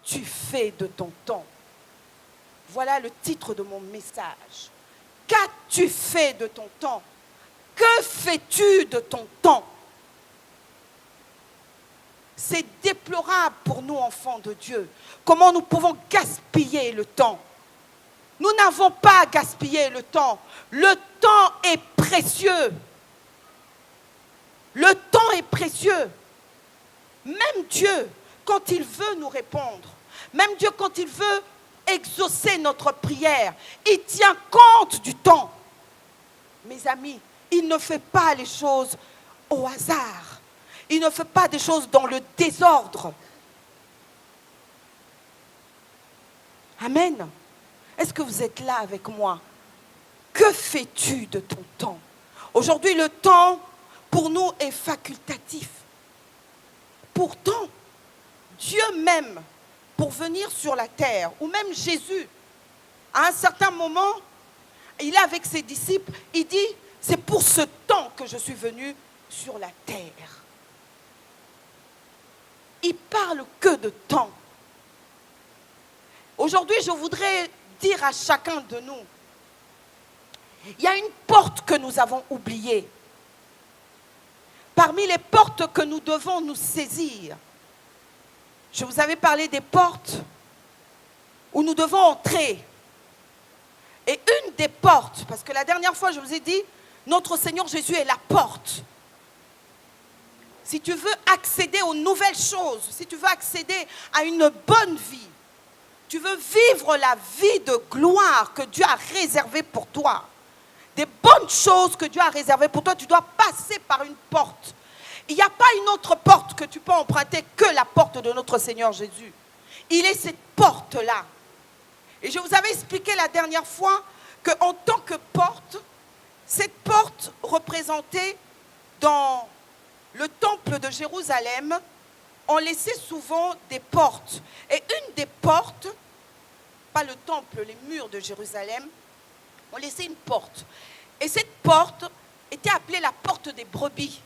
qu'as-tu fait de ton temps? Voilà le titre de mon message. Qu'as-tu fait de ton temps? Que fais-tu de ton temps? C'est déplorable pour nous, enfants de Dieu, comment nous pouvons gaspiller le temps. Nous n'avons pas à gaspiller le temps. Le temps est précieux. Le temps est précieux. Même Dieu, quand il veut nous répondre, même Dieu, quand il veut exaucer notre prière, il tient compte du temps. Mes amis, il ne fait pas les choses au hasard. Il ne fait pas des choses dans le désordre. Amen. Est-ce que vous êtes là avec moi? Que fais-tu de ton temps? Aujourd'hui, le temps, pour nous, est facultatif. Pourtant, Dieu même, pour venir sur la terre, ou même Jésus, à un certain moment, il est avec ses disciples, il dit, c'est pour ce temps que je suis venu sur la terre. Il parle que de temps. Aujourd'hui, je voudrais dire à chacun de nous, il y a une porte que nous avons oubliée. Parmi les portes que nous devons nous saisir, je vous avais parlé des portes où nous devons entrer. Et une des portes, parce que la dernière fois je vous ai dit, notre Seigneur Jésus est la porte. Si tu veux accéder aux nouvelles choses, si tu veux accéder à une bonne vie, tu veux vivre la vie de gloire que Dieu a réservée pour toi, des bonnes choses que Dieu a réservées pour toi, tu dois passer par une porte. Il n'y a pas une autre porte que tu peux emprunter que la porte de notre Seigneur Jésus. Il est cette porte-là. Et je vous avais expliqué la dernière fois qu'en tant que porte, cette porte représentait dans le temple de Jérusalem, on laissait souvent des portes. Et une des portes, pas le temple, les murs de Jérusalem, on laissait une porte. Et cette porte était appelée la porte des brebis.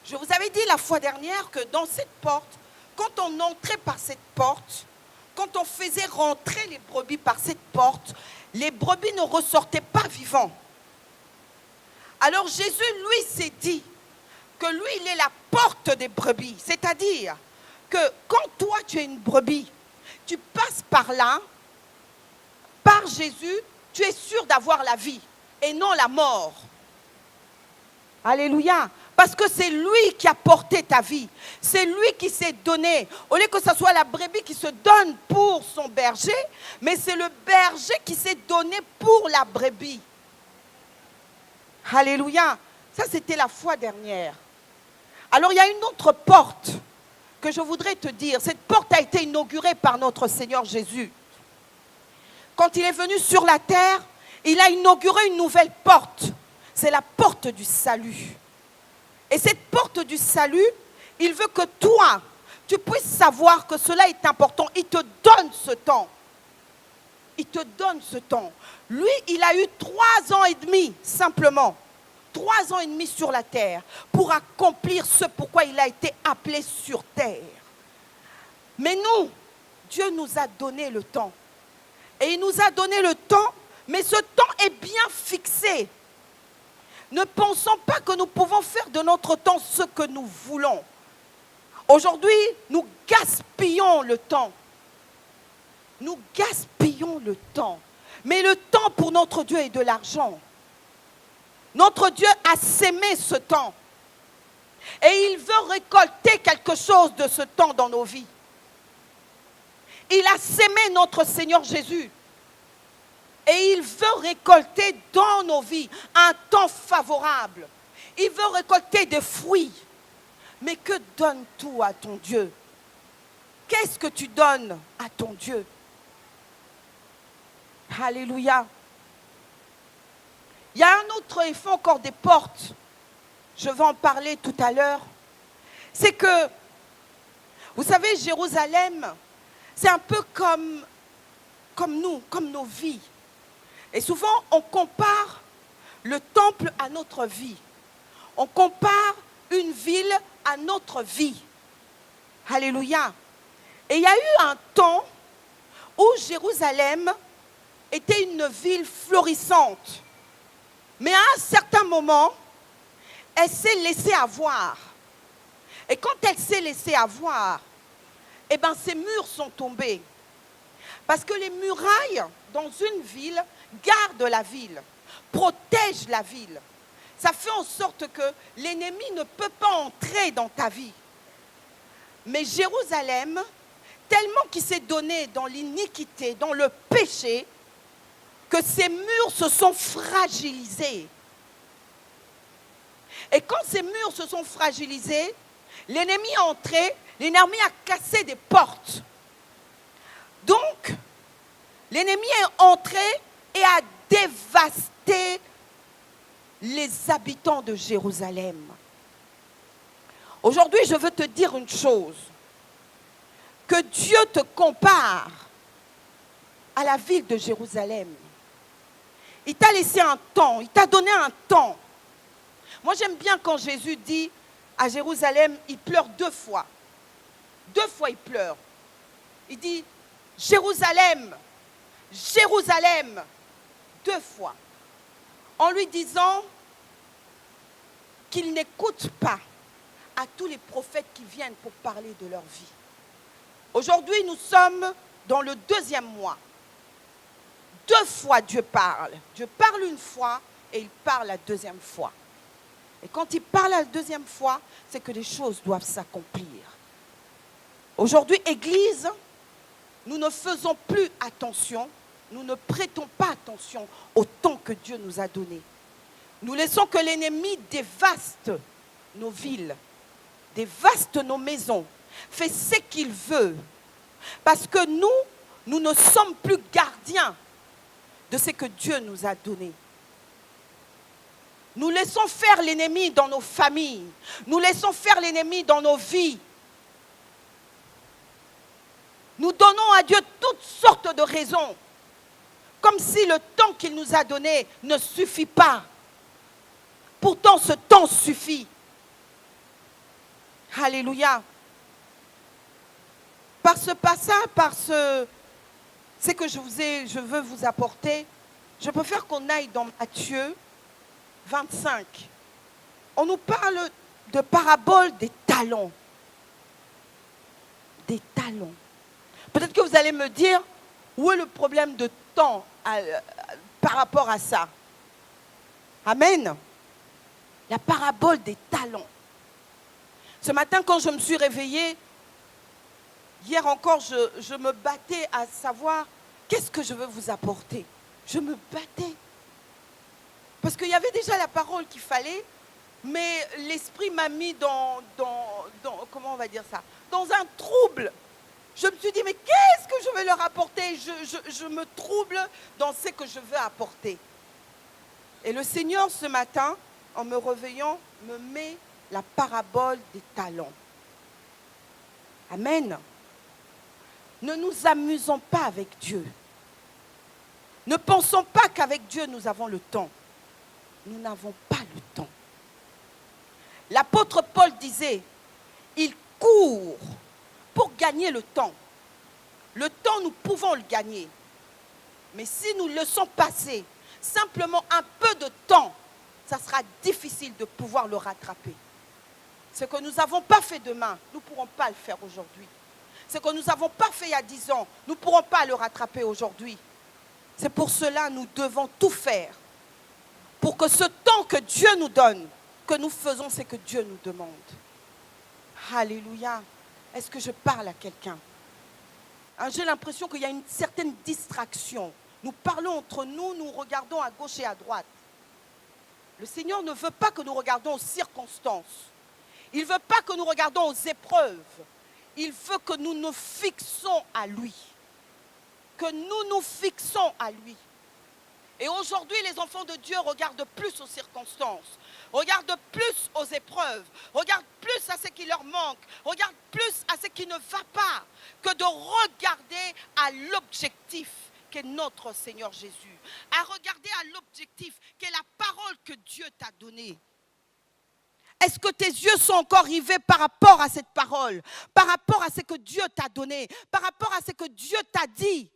Je vous avais dit la fois dernière que dans cette porte, quand on entrait par cette porte, quand on faisait rentrer les brebis par cette porte, les brebis ne ressortaient pas vivants. Alors Jésus, lui, s'est dit que lui, il est la porte des brebis. C'est-à-dire que quand toi, tu es une brebis, tu passes par là, par Jésus, tu es sûr d'avoir la vie et non la mort. Alléluia. Parce que c'est lui qui a porté ta vie. C'est lui qui s'est donné. Au lieu que ce soit la brebis qui se donne pour son berger, mais c'est le berger qui s'est donné pour la brebis. Alléluia. Ça, c'était la fois dernière. Alors, il y a une autre porte que je voudrais te dire. Cette porte a été inaugurée par notre Seigneur Jésus. Quand il est venu sur la terre, il a inauguré une nouvelle porte. C'est la porte du salut. Et cette porte du salut, il veut que toi, tu puisses savoir que cela est important. Il te donne ce temps. Il te donne ce temps. Lui, il a eu 3 ans et demi, simplement. 3 ans et demi sur la terre pour accomplir ce pourquoi il a été appelé sur terre. Mais nous, Dieu nous a donné le temps. Et il nous a donné le temps, mais ce temps est bien fixé. Ne pensons pas que nous pouvons faire de notre temps ce que nous voulons. Aujourd'hui, nous gaspillons le temps. Nous gaspillons le temps. Mais le temps pour notre Dieu est de l'argent. Notre Dieu a sémé ce temps. Et il veut récolter quelque chose de ce temps dans nos vies. Il a sémé notre Seigneur Jésus. Et il veut récolter dans nos vies un temps favorable. Il veut récolter des fruits. Mais que donnes-tu à ton Dieu? Qu'est-ce que tu donnes à ton Dieu? Alléluia. Il y a un autre effet encore des portes. Je vais en parler tout à l'heure. C'est que, vous savez, Jérusalem, c'est un peu comme nous, comme nos vies. Et souvent, on compare le temple à notre vie. On compare une ville à notre vie. Alléluia. Et il y a eu un temps où Jérusalem était une ville florissante. Mais à un certain moment, elle s'est laissée avoir. Et quand elle s'est laissée avoir, eh bien, ces murs sont tombés. Parce que les murailles dans une ville gardent la ville, protègent la ville. Ça fait en sorte que l'ennemi ne peut pas entrer dans ta vie. Mais Jérusalem, tellement qu'il s'est donné dans l'iniquité, dans le péché, que ces murs se sont fragilisés. Et quand ces murs se sont fragilisés, l'ennemi est entré, l'ennemi a cassé des portes. Donc, l'ennemi est entré et a dévasté les habitants de Jérusalem. Aujourd'hui, je veux te dire une chose, que Dieu te compare à la ville de Jérusalem. Il t'a laissé un temps, il t'a donné un temps. Moi, j'aime bien quand Jésus dit à Jérusalem, il pleure 2 fois. 2 fois, il pleure. Il dit, Jérusalem, Jérusalem, 2 fois. En lui disant qu'il n'écoute pas à tous les prophètes qui viennent pour parler de leur vie. Aujourd'hui, nous sommes dans le 2e mois. 2 fois Dieu parle. Dieu parle une fois et il parle la 2e fois. Et quand il parle la 2e fois, c'est que les choses doivent s'accomplir. Aujourd'hui, Église, nous ne faisons plus attention, nous ne prêtons pas attention au temps que Dieu nous a donné. Nous laissons que l'ennemi dévaste nos villes, dévaste nos maisons, fait ce qu'il veut. Parce que nous ne sommes plus gardiens de ce que Dieu nous a donné. Nous laissons faire l'ennemi dans nos familles. Nous laissons faire l'ennemi dans nos vies. Nous donnons à Dieu toutes sortes de raisons. Comme si le temps qu'il nous a donné ne suffit pas. Pourtant, ce temps suffit. Alléluia. Par ce passage, par ce que je veux vous apporter, je préfère qu'on aille dans Matthieu 25. On nous parle de parabole des talents. Des talents. Peut-être que vous allez me dire, où est le problème de temps par rapport à ça? Amen. La parabole des talents. Ce matin, quand je me suis réveillée, hier encore, je me battais à savoir qu'est-ce que je veux vous apporter. Je me battais. Parce qu'il y avait déjà la parole qu'il fallait, mais l'esprit m'a mis dans comment on va dire ça, dans un trouble. Je me suis dit, mais qu'est-ce que je vais leur apporter? Je me trouble dans ce que je veux apporter. Et le Seigneur, ce matin, en me réveillant, me met la parabole des talents. Amen. Ne nous amusons pas avec Dieu. Ne pensons pas qu'avec Dieu, nous avons le temps. Nous n'avons pas le temps. L'apôtre Paul disait, il court pour gagner le temps. Le temps, nous pouvons le gagner. Mais si nous laissons passer simplement un peu de temps, ça sera difficile de pouvoir le rattraper. Ce que nous n'avons pas fait demain, nous ne pourrons pas le faire aujourd'hui. Ce que nous n'avons pas fait il y a 10 ans, nous ne pourrons pas le rattraper aujourd'hui. C'est pour cela que nous devons tout faire. Pour que ce temps que Dieu nous donne, que nous faisons ce que Dieu nous demande. Alléluia. Est-ce que je parle à quelqu'un? J'ai l'impression qu'il y a une certaine distraction. Nous parlons entre nous, nous regardons à gauche et à droite. Le Seigneur ne veut pas que nous regardions aux circonstances. Il ne veut pas que nous regardions aux épreuves. Il veut que nous nous fixons à lui. Que nous nous fixons à lui. Et aujourd'hui, les enfants de Dieu regardent plus aux circonstances, regardent plus aux épreuves, regardent plus à ce qui leur manque, regardent plus à ce qui ne va pas, que de regarder à l'objectif qu'est notre Seigneur Jésus, à regarder à l'objectif qu'est la parole que Dieu t'a donnée. Est-ce que tes yeux sont encore rivés par rapport à cette parole, par rapport à ce que Dieu t'a donné, par rapport à ce que Dieu t'a dit?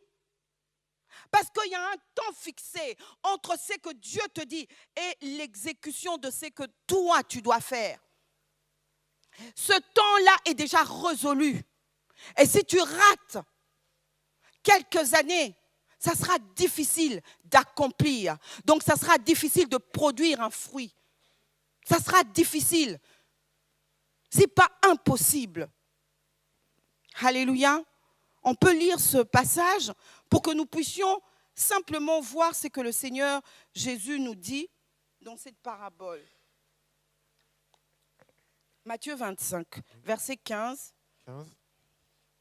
Parce qu'il y a un temps fixé entre ce que Dieu te dit et l'exécution de ce que toi tu dois faire. Ce temps-là est déjà résolu. Et si tu rates quelques années, ça sera difficile d'accomplir. Donc, ça sera difficile de produire un fruit. Ça sera difficile. Ce n'est pas impossible. Alléluia. On peut lire ce passage pour que nous puissions simplement voir ce que le Seigneur Jésus nous dit dans cette parabole. Matthieu 25, verset 15.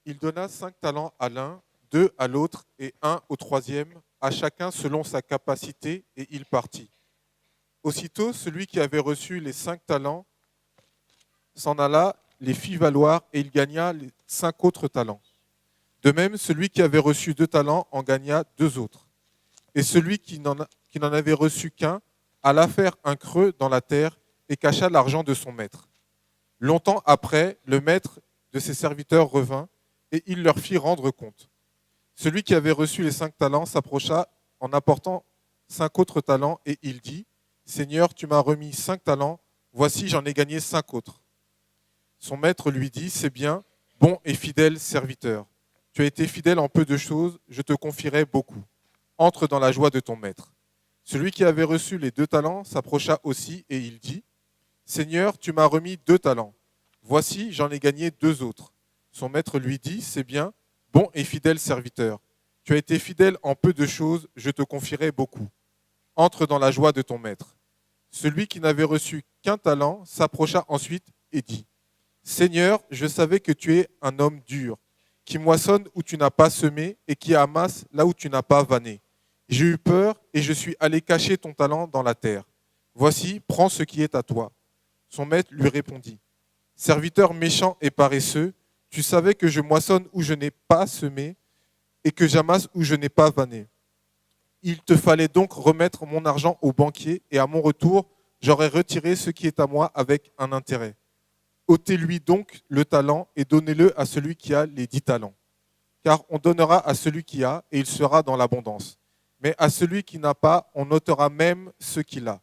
Il donna 5 talents à l'un, 2 à l'autre et 1 au troisième, à chacun selon sa capacité, et il partit. Aussitôt, celui qui avait reçu les 5 talents s'en alla, les fit valoir, et il gagna les 5 autres talents. De même, celui qui avait reçu 2 talents en gagna 2 autres. Et celui qui n'en avait reçu qu'un alla faire un creux dans la terre et cacha l'argent de son maître. Longtemps après, le maître de ses serviteurs revint, et il leur fit rendre compte. Celui qui avait reçu les 5 talents s'approcha en apportant 5 autres talents, et il dit, « Seigneur, tu m'as remis 5 talents, voici j'en ai gagné 5 autres. » Son maître lui dit, « C'est bien, bon et fidèle serviteur. Tu as été fidèle en peu de choses, je te confierai beaucoup. Entre dans la joie de ton maître. » Celui qui avait reçu les 2 talents s'approcha aussi, et il dit, « Seigneur, tu m'as remis 2 talents. Voici, j'en ai gagné 2 autres. » Son maître lui dit, « C'est bien, bon et fidèle serviteur. Tu as été fidèle en peu de choses, je te confierai beaucoup. Entre dans la joie de ton maître. » Celui qui n'avait reçu qu'un talent s'approcha ensuite et dit, « Seigneur, je savais que tu es un homme dur, qui moissonne où tu n'as pas semé et qui amasse là où tu n'as pas vanné. J'ai eu peur et je suis allé cacher ton talent dans la terre. Voici, prends ce qui est à toi. » Son maître lui répondit, « Serviteur méchant et paresseux, tu savais que je moissonne où je n'ai pas semé et que j'amasse où je n'ai pas vanné. Il te fallait donc remettre mon argent au banquier et à mon retour, j'aurais retiré ce qui est à moi avec un intérêt. Ôtez-lui donc le talent et donnez-le à celui qui a les 10 talents. Car on donnera à celui qui a et il sera dans l'abondance. Mais à celui qui n'a pas, on ôtera même ce qu'il a.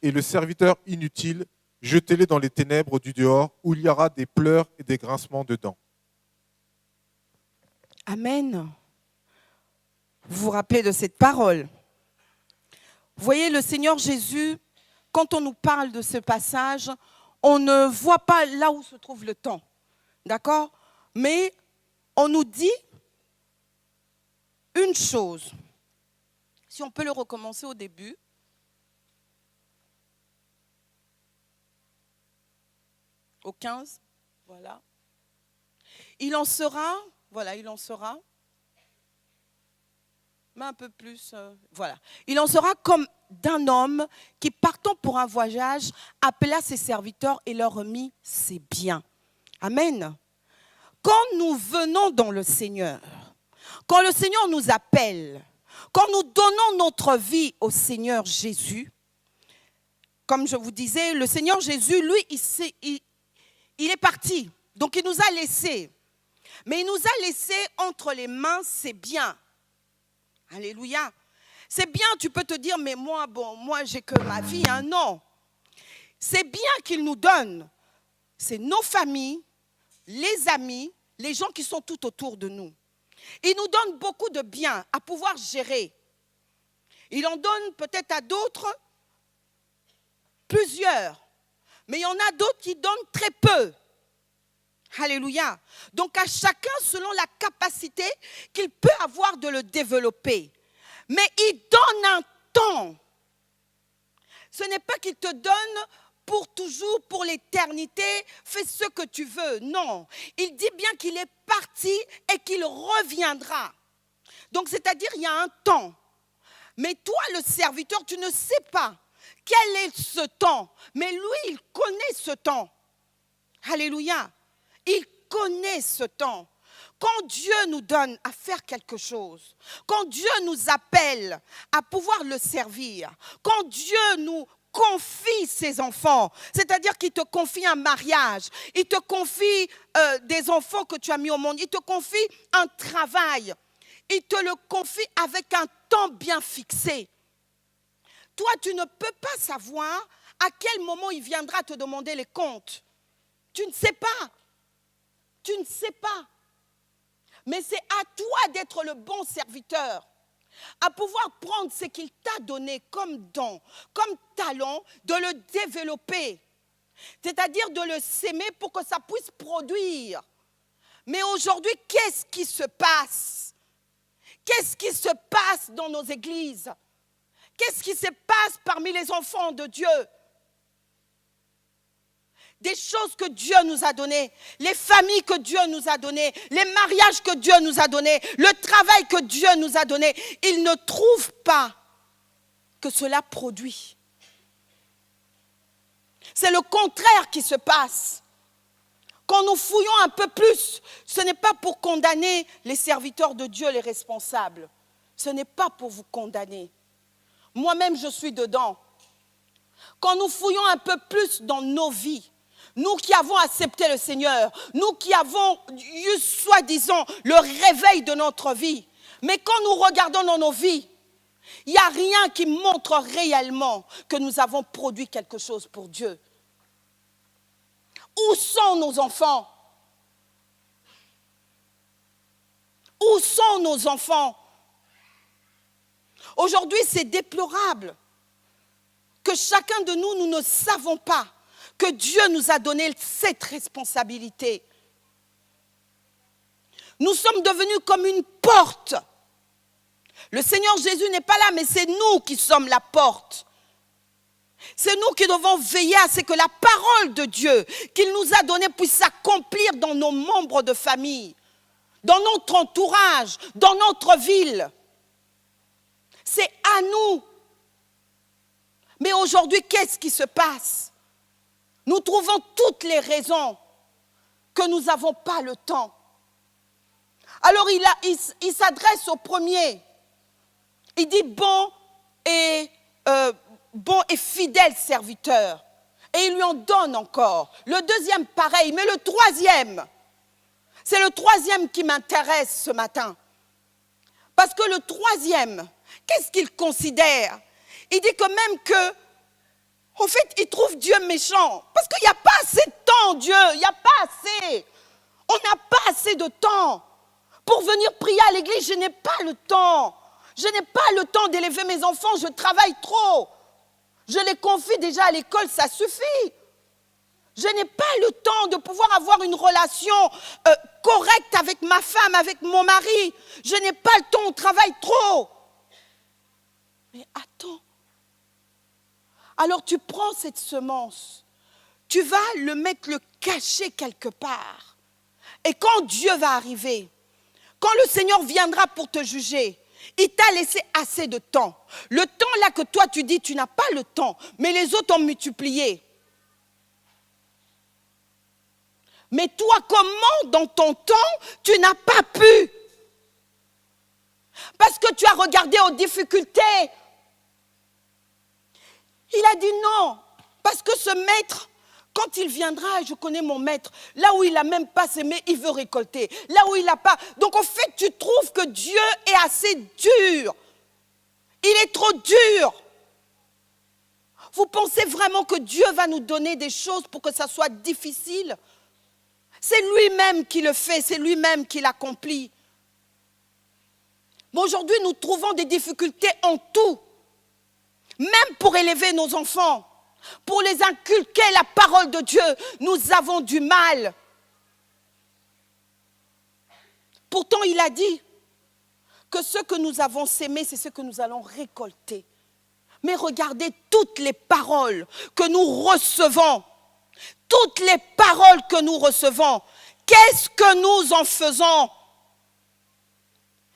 Et le serviteur inutile, jetez-le dans les ténèbres du dehors, où il y aura des pleurs et des grincements de dents. » Amen. Vous vous rappelez de cette parole? Vous voyez, le Seigneur Jésus, quand on nous parle de ce passage, on ne voit pas là où se trouve le temps. D'accord? Mais on nous dit une chose. Si on peut le recommencer au début. Au 15, voilà. Il en sera, voilà, il en sera, mais un peu plus, voilà. Il en sera comme d'un homme qui, partant pour un voyage, appela ses serviteurs et leur remit ses biens. Amen. Quand nous venons dans le Seigneur, quand le Seigneur nous appelle, quand nous donnons notre vie au Seigneur Jésus, comme je vous disais, le Seigneur Jésus, lui, il est parti, donc il nous a laissés. Mais il nous a laissés entre les mains ses biens. Alléluia. C'est bien, tu peux te dire, mais moi, j'ai que ma vie. Hein. Non. C'est bien qu'il nous donne. C'est nos familles, les amis, les gens qui sont tout autour de nous. Il nous donne beaucoup de biens à pouvoir gérer. Il en donne peut-être à d'autres plusieurs. Mais il y en a d'autres qui donnent très peu. Alléluia. Donc à chacun selon la capacité qu'il peut avoir de le développer. Mais il donne un temps. Ce n'est pas qu'il te donne pour toujours, pour l'éternité, fais ce que tu veux. Non, il dit bien qu'il est parti et qu'il reviendra. Donc c'est-à-dire il y a un temps. Mais toi le serviteur, tu ne sais pas quel est ce temps. Mais lui, il connaît ce temps. Alléluia. Il connaît ce temps. Quand Dieu nous donne à faire quelque chose, quand Dieu nous appelle à pouvoir le servir, quand Dieu nous confie ses enfants. C'est-à-dire qu'il te confie un mariage. Il te confie des enfants que tu as mis au monde. Il te confie un travail. Il te le confie avec un temps bien fixé. Toi, tu ne peux pas savoir à quel moment il viendra te demander les comptes. Tu ne sais pas. Tu ne sais pas. Mais c'est à toi d'être le bon serviteur, à pouvoir prendre ce qu'il t'a donné comme don, comme talent, de le développer. C'est-à-dire de le s'aimer pour que ça puisse produire. Mais aujourd'hui, qu'est-ce qui se passe? Qu'est-ce qui se passe dans nos églises? Qu'est-ce qui se passe parmi les enfants de Dieu? Des choses que Dieu nous a données, les familles que Dieu nous a données, les mariages que Dieu nous a donnés, le travail que Dieu nous a donné, ils ne trouvent pas que cela produit. C'est le contraire qui se passe. Quand nous fouillons un peu plus, ce n'est pas pour condamner les serviteurs de Dieu, les responsables. Ce n'est pas pour vous condamner. Moi-même, je suis dedans. Quand nous fouillons un peu plus dans nos vies, nous qui avons accepté le Seigneur, nous qui avons eu soi-disant le réveil de notre vie, mais quand nous regardons dans nos vies, il n'y a rien qui montre réellement que nous avons produit quelque chose pour Dieu. Où sont nos enfants? Où sont nos enfants? Aujourd'hui, c'est déplorable que chacun de nous, nous ne savons pas que Dieu nous a donné cette responsabilité. Nous sommes devenus comme une porte. Le Seigneur Jésus n'est pas là, mais c'est nous qui sommes la porte. C'est nous qui devons veiller à ce que la parole de Dieu qu'il nous a donnée puisse s'accomplir dans nos membres de famille, dans notre entourage, dans notre ville. C'est à nous. Mais aujourd'hui, qu'est-ce qui se passe? Nous trouvons toutes les raisons que nous n'avons pas le temps. Alors il s'adresse au premier. Il dit bon et fidèle serviteur. Et il lui en donne encore. Le deuxième, pareil. Mais le troisième, c'est le troisième qui m'intéresse ce matin. Parce que le troisième, qu'est-ce qu'il considère? Il dit que même que, en fait, il trouve Dieu méchant. Parce qu'il n'y a pas assez de temps, Dieu. Il n'y a pas assez. On n'a pas assez de temps. Pour venir prier à l'église, je n'ai pas le temps. Je n'ai pas le temps d'élever mes enfants. Je travaille trop. Je les confie déjà à l'école, ça suffit. Je n'ai pas le temps de pouvoir avoir une relation correcte avec ma femme, avec mon mari. Je n'ai pas le temps, on travaille trop. Mais attends. Alors tu prends cette semence, tu vas le cacher quelque part. Et quand Dieu va arriver, quand le Seigneur viendra pour te juger, il t'a laissé assez de temps. Le temps là que toi tu dis, tu n'as pas le temps, mais les autres ont multiplié. Mais toi, comment dans ton temps, tu n'as pas pu? Parce que tu as regardé aux difficultés. Il a dit non, parce que ce maître, quand il viendra, je connais mon maître, là où il n'a même pas semé, il veut récolter. Là où il n'a pas. Donc en fait, tu trouves que Dieu est assez dur. Il est trop dur. Vous pensez vraiment que Dieu va nous donner des choses pour que ça soit difficile? C'est lui-même qui le fait, c'est lui-même qui l'accomplit. Mais aujourd'hui, nous trouvons des difficultés en tout. Même pour élever nos enfants, pour les inculquer la parole de Dieu, nous avons du mal. Pourtant, il a dit que ce que nous avons sémé, c'est ce que nous allons récolter. Mais regardez toutes les paroles que nous recevons. Toutes les paroles que nous recevons. Qu'est-ce que nous en faisons?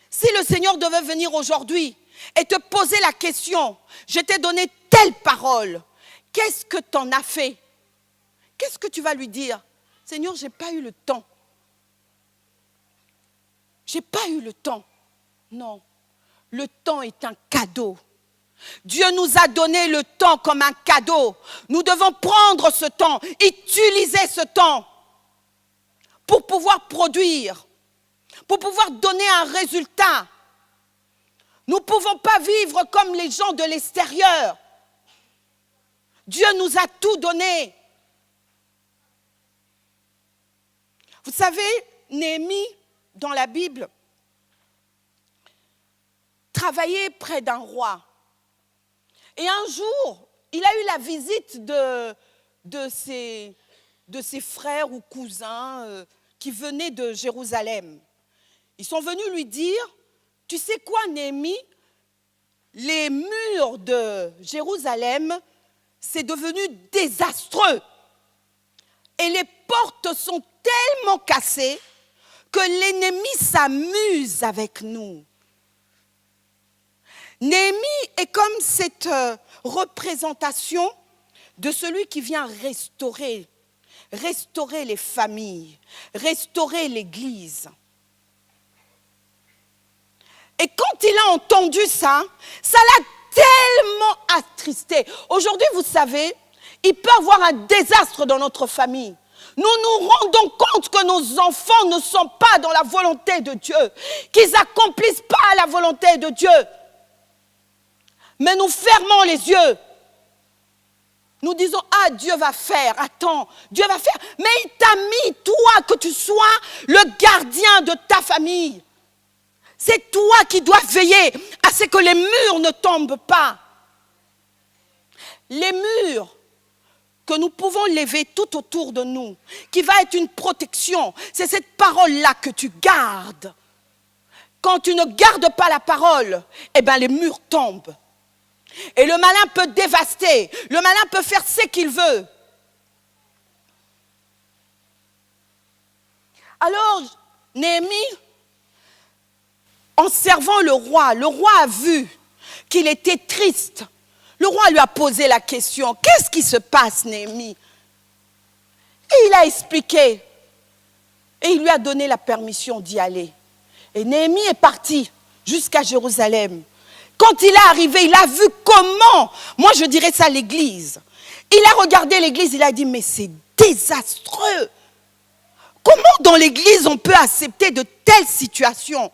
Si le Seigneur devait venir aujourd'hui et te poser la question, je t'ai donné telle parole, qu'est-ce que tu en as fait? Qu'est-ce que tu vas lui dire? Seigneur, je n'ai pas eu le temps. Je n'ai pas eu le temps. Non, le temps est un cadeau. Dieu nous a donné le temps comme un cadeau. Nous devons prendre ce temps, utiliser ce temps pour pouvoir produire, pour pouvoir donner un résultat. Nous ne pouvons pas vivre comme les gens de l'extérieur. Dieu nous a tout donné. Vous savez, Néhémie, dans la Bible, travaillait près d'un roi. Et un jour, il a eu la visite de ses frères ou cousins qui venaient de Jérusalem. Ils sont venus lui dire, tu sais quoi, Néhémie, les murs de Jérusalem, c'est devenu désastreux. Et les portes sont tellement cassées que l'ennemi s'amuse avec nous. Néhémie est comme cette représentation de celui qui vient restaurer les familles, restaurer l'Église. Et quand il a entendu ça, ça l'a tellement attristé. Aujourd'hui, vous savez, il peut y avoir un désastre dans notre famille. Nous nous rendons compte que nos enfants ne sont pas dans la volonté de Dieu, qu'ils n'accomplissent pas la volonté de Dieu. Mais nous fermons les yeux. Nous disons, ah, Dieu va faire, attends, Dieu va faire. Mais il t'a mis, toi, que tu sois le gardien de ta famille. C'est toi qui dois veiller à ce que les murs ne tombent pas. Les murs que nous pouvons lever tout autour de nous, qui va être une protection, c'est cette parole-là que tu gardes. Quand tu ne gardes pas la parole, eh bien les murs tombent. Et le malin peut dévaster, le malin peut faire ce qu'il veut. Alors, Néhémie, en servant le roi a vu qu'il était triste. Le roi lui a posé la question, qu'est-ce qui se passe, Néhémie? Et il a expliqué. Et il lui a donné la permission d'y aller. Et Néhémie est parti jusqu'à Jérusalem. Quand il est arrivé, il a vu comment, moi je dirais ça l'église. Il a regardé l'église, il a dit, mais c'est désastreux. Comment dans l'église on peut accepter de telles situations?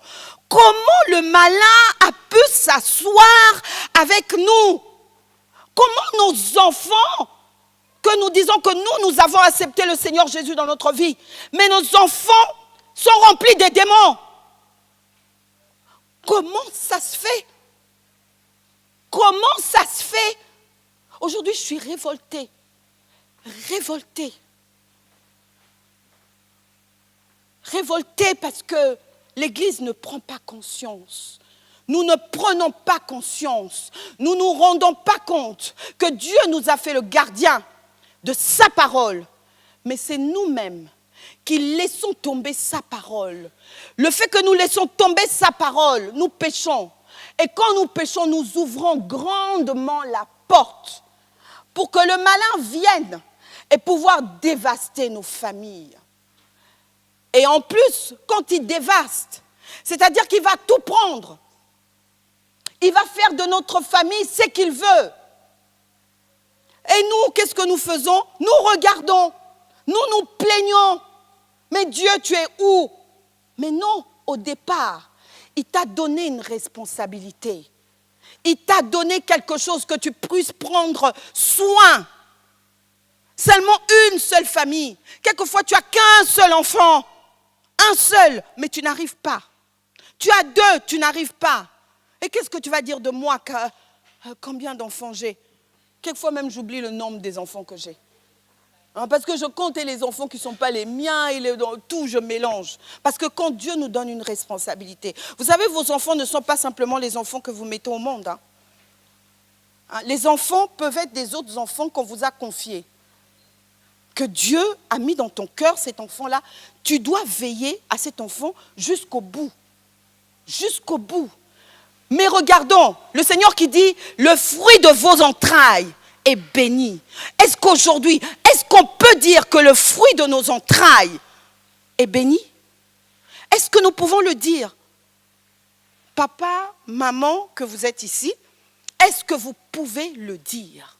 Comment le malin a pu s'asseoir avec nous? Comment nos enfants, que nous disons que nous avons accepté le Seigneur Jésus dans notre vie, mais nos enfants sont remplis de démons. Comment ça se fait? Comment ça se fait? Aujourd'hui, je suis révoltée. Révoltée. Révoltée parce que l'Église ne prend pas conscience. Nous ne prenons pas conscience. Nous ne nous rendons pas compte que Dieu nous a fait le gardien de sa parole. Mais c'est nous-mêmes qui laissons tomber sa parole. Le fait que nous laissons tomber sa parole, nous péchons. Et quand nous péchons, nous ouvrons grandement la porte pour que le malin vienne et pouvoir dévaster nos familles. Et en plus, quand il dévaste, c'est-à-dire qu'il va tout prendre. Il va faire de notre famille ce qu'il veut. Et nous, qu'est-ce que nous faisons? Nous regardons, nous nous plaignons. Mais Dieu, tu es où? Mais non, au départ, il t'a donné une responsabilité. Il t'a donné quelque chose que tu puisses prendre soin. Seulement une seule famille. Quelquefois, tu n'as qu'un seul enfant. Un seul, mais tu n'arrives pas. Tu as deux, tu n'arrives pas. Et qu'est-ce que tu vas dire de moi? Combien d'enfants j'ai? Quelquefois même, j'oublie le nombre des enfants que j'ai. Parce que je compte les enfants qui ne sont pas les miens, et tout, je mélange. Parce que quand Dieu nous donne une responsabilité, vous savez, vos enfants ne sont pas simplement les enfants que vous mettez au monde. Les enfants peuvent être des autres enfants qu'on vous a confiés. Que Dieu a mis dans ton cœur cet enfant-là. Tu dois veiller à cet enfant jusqu'au bout. Jusqu'au bout. Mais regardons, le Seigneur qui dit, le fruit de vos entrailles est béni. Est-ce qu'aujourd'hui, est-ce qu'on peut dire que le fruit de nos entrailles est béni? Est-ce que nous pouvons le dire? Papa, maman, que vous êtes ici, Est-ce que vous pouvez le dire?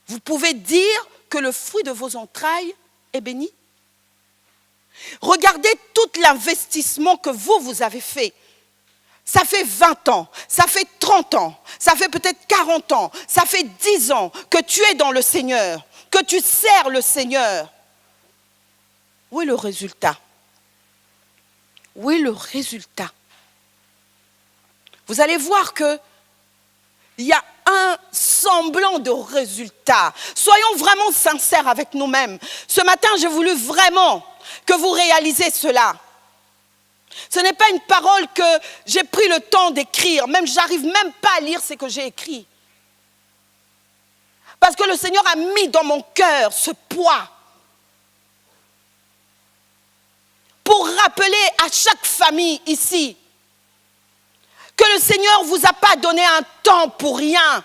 Vous pouvez dire que le fruit de vos entrailles est béni? Regardez tout l'investissement que vous avez fait. Ça fait 20 ans, ça fait 30 ans, ça fait peut-être 40 ans, ça fait 10 ans que tu es dans le Seigneur, que tu sers le Seigneur. Où est le résultat? Où est le résultat? Vous allez voir qu'il y a un semblant de résultat. Soyons vraiment sincères avec nous-mêmes. Ce matin, j'ai voulu vraiment que vous réalisez cela. Ce n'est pas une parole que j'ai pris le temps d'écrire. Même, j'arrive même pas à lire ce que j'ai écrit. Parce que le Seigneur a mis dans mon cœur ce poids. Pour rappeler à chaque famille ici que le Seigneur ne vous a pas donné un temps pour rien.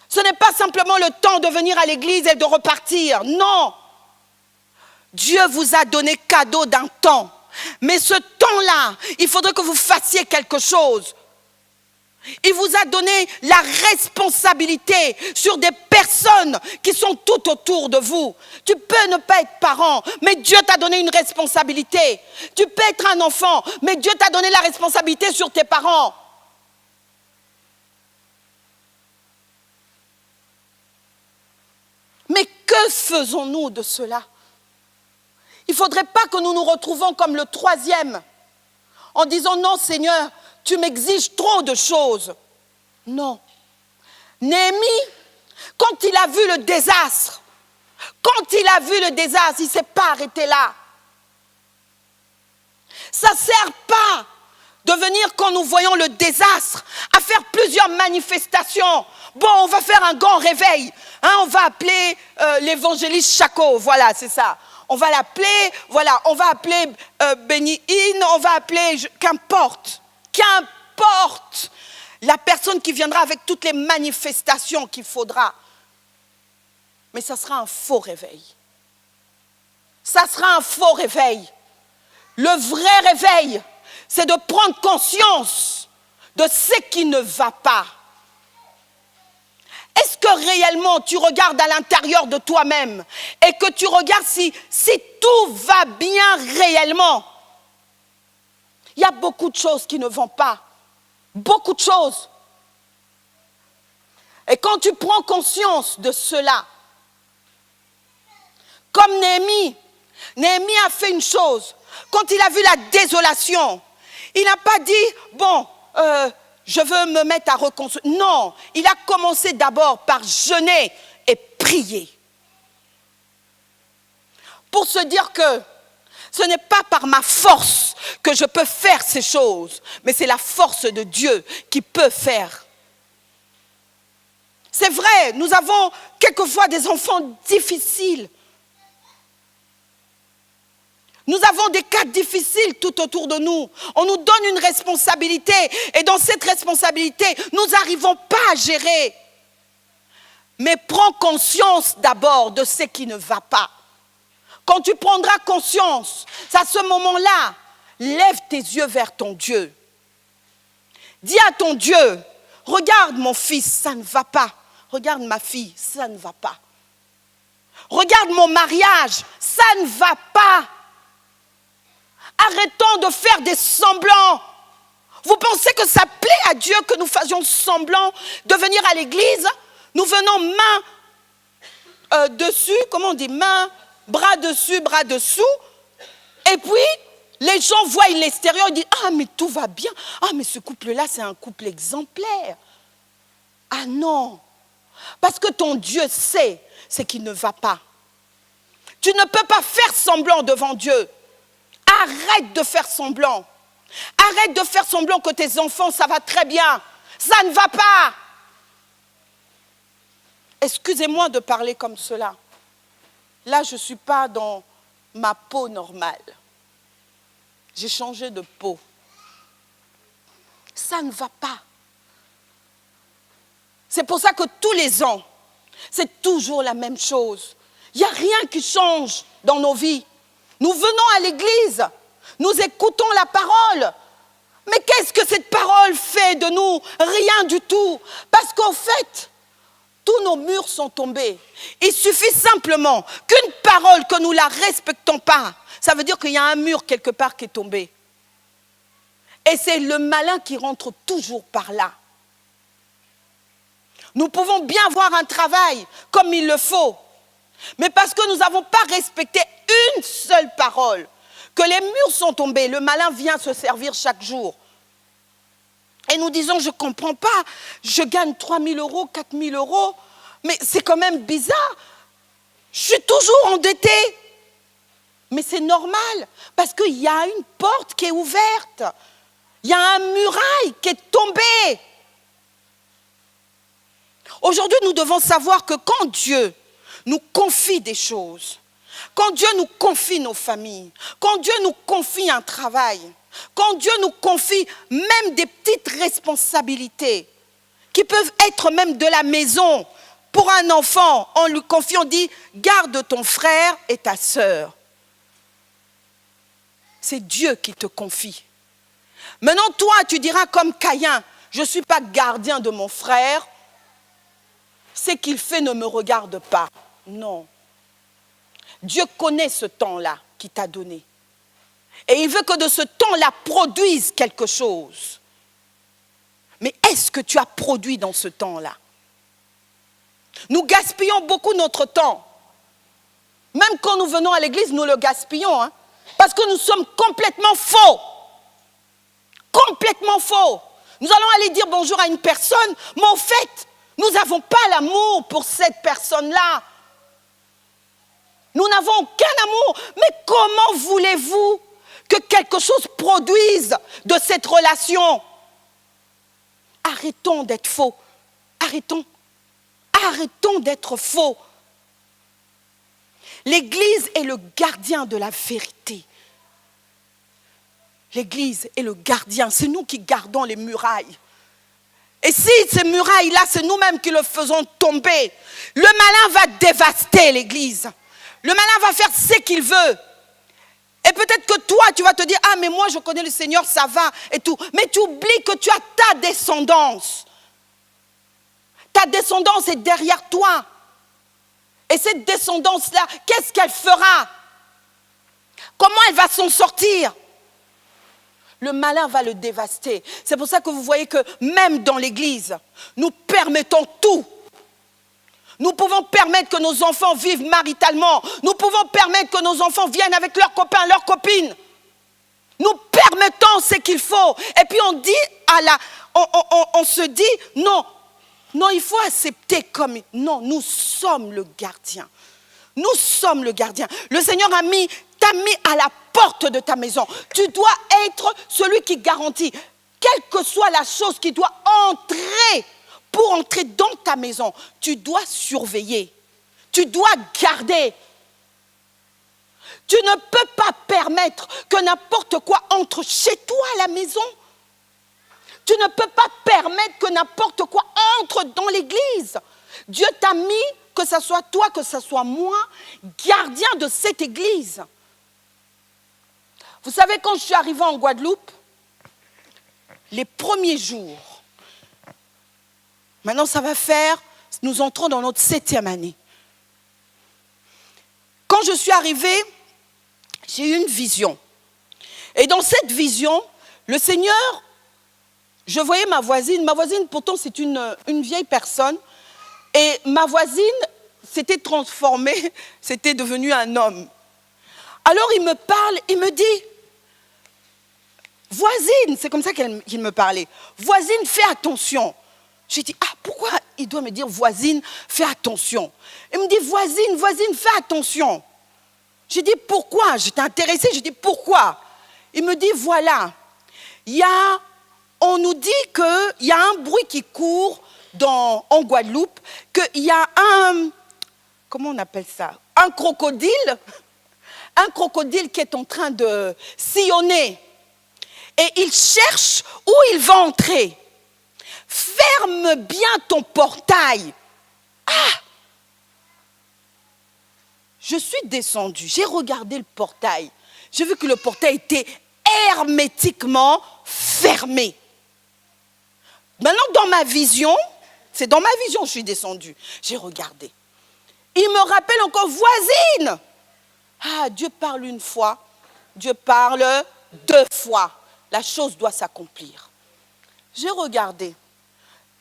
Ce n'est pas simplement le temps de venir à l'église et de repartir. Non. Dieu vous a donné cadeau d'un temps. Mais ce temps-là, il faudrait que vous fassiez quelque chose. Il vous a donné la responsabilité sur des personnes qui sont tout autour de vous. Tu peux ne pas être parent, mais Dieu t'a donné une responsabilité. Tu peux être un enfant, mais Dieu t'a donné la responsabilité sur tes parents. Mais que faisons-nous de cela? Il ne faudrait pas que nous nous retrouvons comme le troisième, en disant non Seigneur, tu m'exiges trop de choses. Non. Néhémie, quand il a vu le désastre, il ne s'est pas arrêté là. Ça ne sert pas de venir quand nous voyons le désastre, à faire plusieurs manifestations. Bon, on va faire un grand réveil. On va appeler l'évangéliste Chaco, voilà, c'est ça. On va l'appeler, voilà, on va appeler Benny Hinn, on va appeler, qu'importe la personne qui viendra avec toutes les manifestations qu'il faudra. Mais ça sera un faux réveil. Ça sera un faux réveil. Le vrai réveil, c'est de prendre conscience de ce qui ne va pas. Est-ce que réellement tu regardes à l'intérieur de toi-même et que tu regardes si tout va bien réellement? Il y a beaucoup de choses qui ne vont pas. Beaucoup de choses. Et quand tu prends conscience de cela, comme Néhémie a fait une chose. Quand il a vu la désolation, il n'a pas dit, bon, je veux me mettre à reconstruire. Non, il a commencé d'abord par jeûner et prier. Pour se dire que ce n'est pas par ma force que je peux faire ces choses, mais c'est la force de Dieu qui peut faire. C'est vrai, nous avons quelquefois des enfants difficiles. Nous avons des cas difficiles tout autour de nous. On nous donne une responsabilité et dans cette responsabilité, nous n'arrivons pas à gérer. Mais prends conscience d'abord de ce qui ne va pas. Quand tu prendras conscience, c'est à ce moment-là, lève tes yeux vers ton Dieu. Dis à ton Dieu, regarde mon fils, ça ne va pas. Regarde ma fille, ça ne va pas. Regarde mon mariage, ça ne va pas. Arrêtons de faire des semblants. Vous pensez que ça plaît à Dieu que nous fassions semblant de venir à l'église? Nous venons main dessus, comment on dit, bras dessus, bras dessous. Et puis, les gens voient l'extérieur et disent, ah mais tout va bien. Ah mais ce couple-là, c'est un couple exemplaire. Ah non. Parce que ton Dieu sait ce qui ne va pas. Tu ne peux pas faire semblant devant Dieu. Arrête de faire semblant. Arrête de faire semblant que tes enfants, ça va très bien. Ça ne va pas. Excusez-moi de parler comme cela. Là, je ne suis pas dans ma peau normale. J'ai changé de peau. Ça ne va pas. C'est pour ça que tous les ans, c'est toujours la même chose. Il n'y a rien qui change dans nos vies. Nous venons à l'église, nous écoutons la parole, Mais qu'est-ce que cette parole fait de nous? Rien du tout. Parce qu'en fait, tous nos murs sont tombés. Il suffit simplement qu'une parole, que nous ne la respectons pas, ça veut dire qu'il y a un mur quelque part qui est tombé. Et c'est le malin qui rentre toujours par là. Nous pouvons bien avoir un travail comme il le faut, mais parce que nous n'avons pas respecté une seule parole, que les murs sont tombés, le malin vient se servir chaque jour. Et nous disons, je ne comprends pas, je gagne 3 000 euros, 4 000 euros, mais c'est quand même bizarre. Je suis toujours endettée. Mais c'est normal, parce qu'il y a une porte qui est ouverte. Il y a un muraille qui est tombé. Aujourd'hui, nous devons savoir que quand Dieu nous confie des choses, quand Dieu nous confie nos familles, quand Dieu nous confie un travail, quand Dieu nous confie même des petites responsabilités, qui peuvent être même de la maison, pour un enfant, on lui confie, on dit, garde ton frère et ta sœur. C'est Dieu qui te confie. Maintenant, toi, tu diras comme Caïn, je ne suis pas gardien de mon frère, ce qu'il fait ne me regarde pas. Non. Dieu connaît ce temps-là qu'il t'a donné. Et il veut que de ce temps-là produise quelque chose. Mais est-ce que tu as produit dans ce temps-là? Nous gaspillons beaucoup notre temps. Même quand nous venons à l'église, nous le gaspillons. Parce que nous sommes complètement faux. Complètement faux. Nous allons aller dire bonjour à une personne, mais en fait, nous n'avons pas l'amour pour cette personne-là. Nous n'avons aucun amour. Mais comment voulez-vous que quelque chose produise de cette relation? Arrêtons d'être faux. Arrêtons. Arrêtons d'être faux. L'Église est le gardien de la vérité. L'Église est le gardien. C'est nous qui gardons les murailles. Et si ces murailles-là, c'est nous-mêmes qui le faisons tomber, le malin va dévaster l'Église. Le malin va faire ce qu'il veut. Et peut-être que toi, tu vas te dire, ah mais moi je connais le Seigneur, ça va et tout. Mais tu oublies que tu as ta descendance. Ta descendance est derrière toi. Et cette descendance-là, qu'est-ce qu'elle fera? Comment elle va s'en sortir? Le malin va le dévaster. C'est pour ça que vous voyez que même dans l'église, nous permettons tout. Nous pouvons permettre que nos enfants vivent maritalement. Nous pouvons permettre que nos enfants viennent avec leurs copains, leurs copines. Nous permettons ce qu'il faut. Et puis on dit on se dit, non, il faut accepter comme... Non, nous sommes le gardien. Nous sommes le gardien. Le Seigneur t'a mis à la porte de ta maison. Tu dois être celui qui garantit, quelle que soit la chose qui doit entrer, pour entrer dans ta maison, tu dois surveiller. Tu dois garder. Tu ne peux pas permettre que n'importe quoi entre chez toi à la maison. Tu ne peux pas permettre que n'importe quoi entre dans l'église. Dieu t'a mis, que ce soit toi, que ce soit moi, gardien de cette église. Vous savez, quand je suis arrivée en Guadeloupe, les premiers jours, maintenant ça va faire, nous entrons dans notre 7e année. Quand je suis arrivée, j'ai eu une vision. Et dans cette vision, le Seigneur, je voyais ma voisine pourtant c'est une vieille personne, et ma voisine s'était transformée, c'était devenu un homme. Alors il me parle, il me dit, voisine, c'est comme ça qu'il me parlait, voisine, fais attention. J'ai dit, pourquoi il doit me dire voisine, fais attention? Il me dit, voisine, fais attention. J'ai dit, pourquoi? J'étais intéressée, j'ai dit, pourquoi? Il me dit, voilà, on nous dit qu'il y a un bruit qui court en Guadeloupe, qu'il y a comment on appelle ça? Un crocodile qui est en train de sillonner. Et il cherche où il va entrer. Ferme bien ton portail. Je suis descendue, j'ai regardé le portail. J'ai vu que le portail était hermétiquement fermé. Maintenant, dans ma vision, c'est dans ma vision que je suis descendue. J'ai regardé. Il me rappelle encore, voisine. Ah, Dieu parle une fois, Dieu parle 2 fois. La chose doit s'accomplir. J'ai regardé.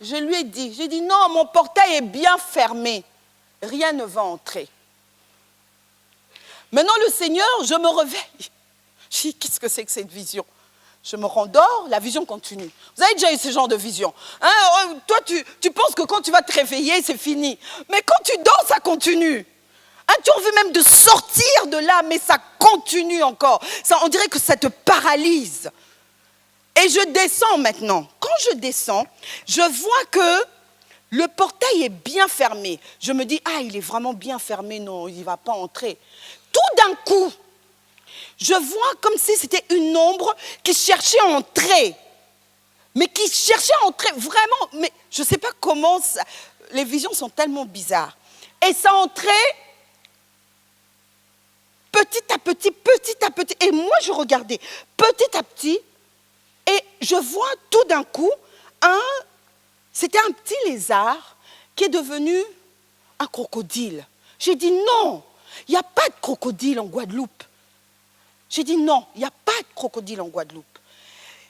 Je lui ai dit, j'ai dit non, mon portail est bien fermé. Rien ne va entrer. Maintenant, le Seigneur, je me réveille. Je dis, qu'est-ce que c'est que cette vision? Je me rendors, la vision continue. Vous avez déjà eu ce genre de vision, hein? Toi, tu penses que quand tu vas te réveiller, c'est fini. Mais quand tu dors, ça continue. Hein, tu as envie même de sortir de là, mais ça continue encore. Ça, on dirait que ça te paralyse. Et je descends maintenant. Quand je descends, je vois que le portail est bien fermé. Je me dis, ah, il est vraiment bien fermé, non, il ne va pas entrer. Tout d'un coup, je vois comme si c'était une ombre qui cherchait à entrer. Mais qui cherchait à entrer vraiment. Mais je ne sais pas comment ça... Les visions sont tellement bizarres. Et ça entrait petit à petit, petit à petit. Et moi, je regardais petit à petit. Et je vois tout d'un coup, c'était un petit lézard qui est devenu un crocodile. J'ai dit non, il n'y a pas de crocodile en Guadeloupe. J'ai dit non, il n'y a pas de crocodile en Guadeloupe.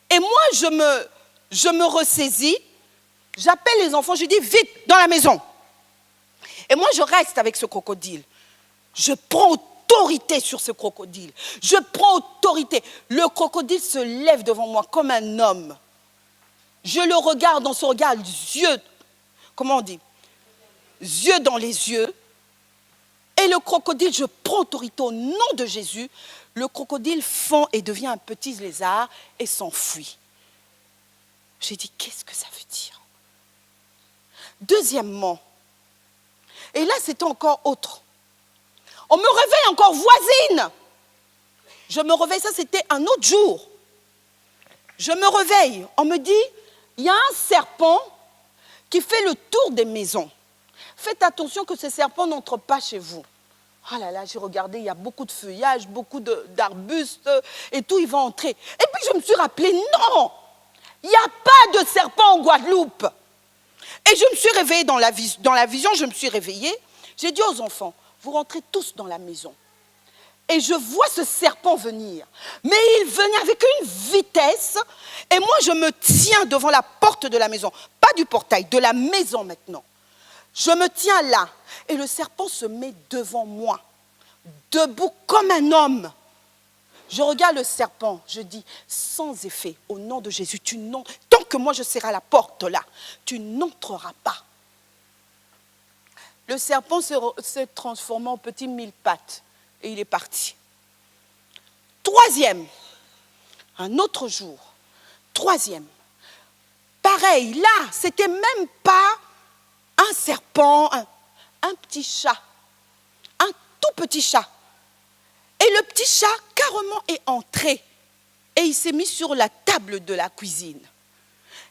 Et moi, je me ressaisis, j'appelle les enfants, je dis vite, dans la maison. Et moi, je reste avec ce crocodile. Je prends autorité sur ce crocodile. Je prends autorité. Le crocodile se lève devant moi comme un homme. Je le regarde dans son regard, yeux, comment on dit? Yeux dans les yeux. Et le crocodile, je prends autorité au nom de Jésus. Le crocodile fond et devient un petit lézard et s'enfuit. J'ai dit, qu'est-ce que ça veut dire? Deuxièmement, et là c'était encore autre. On me réveille encore, voisine. Je me réveille, ça c'était un autre jour. Je me réveille, on me dit, il y a un serpent qui fait le tour des maisons. Faites attention que ce serpent n'entre pas chez vous. Oh là là, j'ai regardé, il y a beaucoup de feuillage, beaucoup d'arbustes et tout, il va entrer. Et puis je me suis rappelé, non, il n'y a pas de serpent en Guadeloupe. Et je me suis réveillée dans la vision, je me suis réveillée. J'ai dit aux enfants, vous rentrez tous dans la maison. Et je vois ce serpent venir. Mais il venait avec une vitesse. Et moi, je me tiens devant la porte de la maison. Pas du portail, de la maison maintenant. Je me tiens là. Et le serpent se met devant moi. Debout comme un homme. Je regarde le serpent. Je dis, sans effet, au nom de Jésus, tant que moi je serai à la porte là, tu n'entreras pas. Le serpent s'est transformé en petit 1000 pattes. Et il est parti. Troisième, un autre jour. Troisième. Pareil, là, c'était même pas un serpent, un petit chat. Un tout petit chat. Et le petit chat, carrément, est entré. Et il s'est mis sur la table de la cuisine.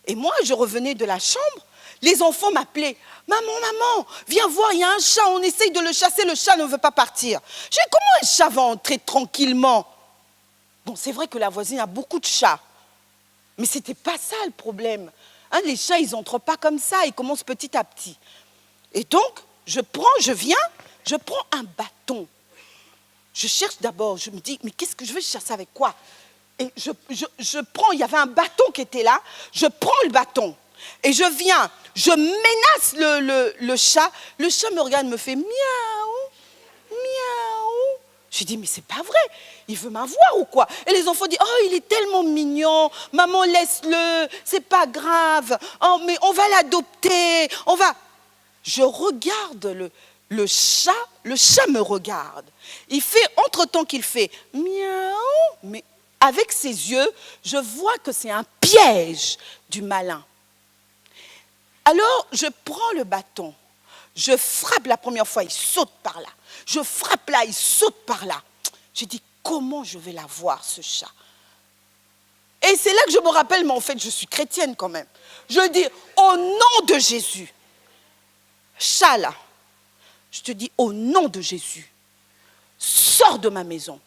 Et moi, je revenais de la chambre. Les enfants m'appelaient. Maman, viens voir, il y a un chat, on essaye de le chasser, le chat ne veut pas partir. J'ai dit, comment un chat va entrer tranquillement? Bon, c'est vrai que la voisine a beaucoup de chats. Mais ce n'était pas ça le problème. Hein, les chats, ils n'entrent pas comme ça, ils commencent petit à petit. Et donc, je prends un bâton. Je cherche d'abord, je me dis, mais qu'est-ce que je vais chercher avec quoi? Et je prends, il y avait un bâton qui était là, je prends le bâton. Et je viens, je menace le chat. Le chat me regarde, me fait miaou, miaou. Je dis, mais c'est pas vrai, il veut m'avoir ou quoi? Et les enfants disent, oh, il est tellement mignon, maman, laisse-le, c'est pas grave, oh, mais on va l'adopter, on va... Je regarde le chat me regarde. Il fait, entre-temps qu'il fait miaou, mais avec ses yeux, je vois que c'est un piège du malin. Alors, je prends le bâton, je frappe la première fois, il saute par là. Je frappe là, il saute par là. J'ai dit, comment je vais l'avoir, ce chat? Et c'est là que je me rappelle, mais en fait, je suis chrétienne quand même. Je dis, au nom de Jésus, chat là, je te dis, au nom de Jésus, sors de ma maison.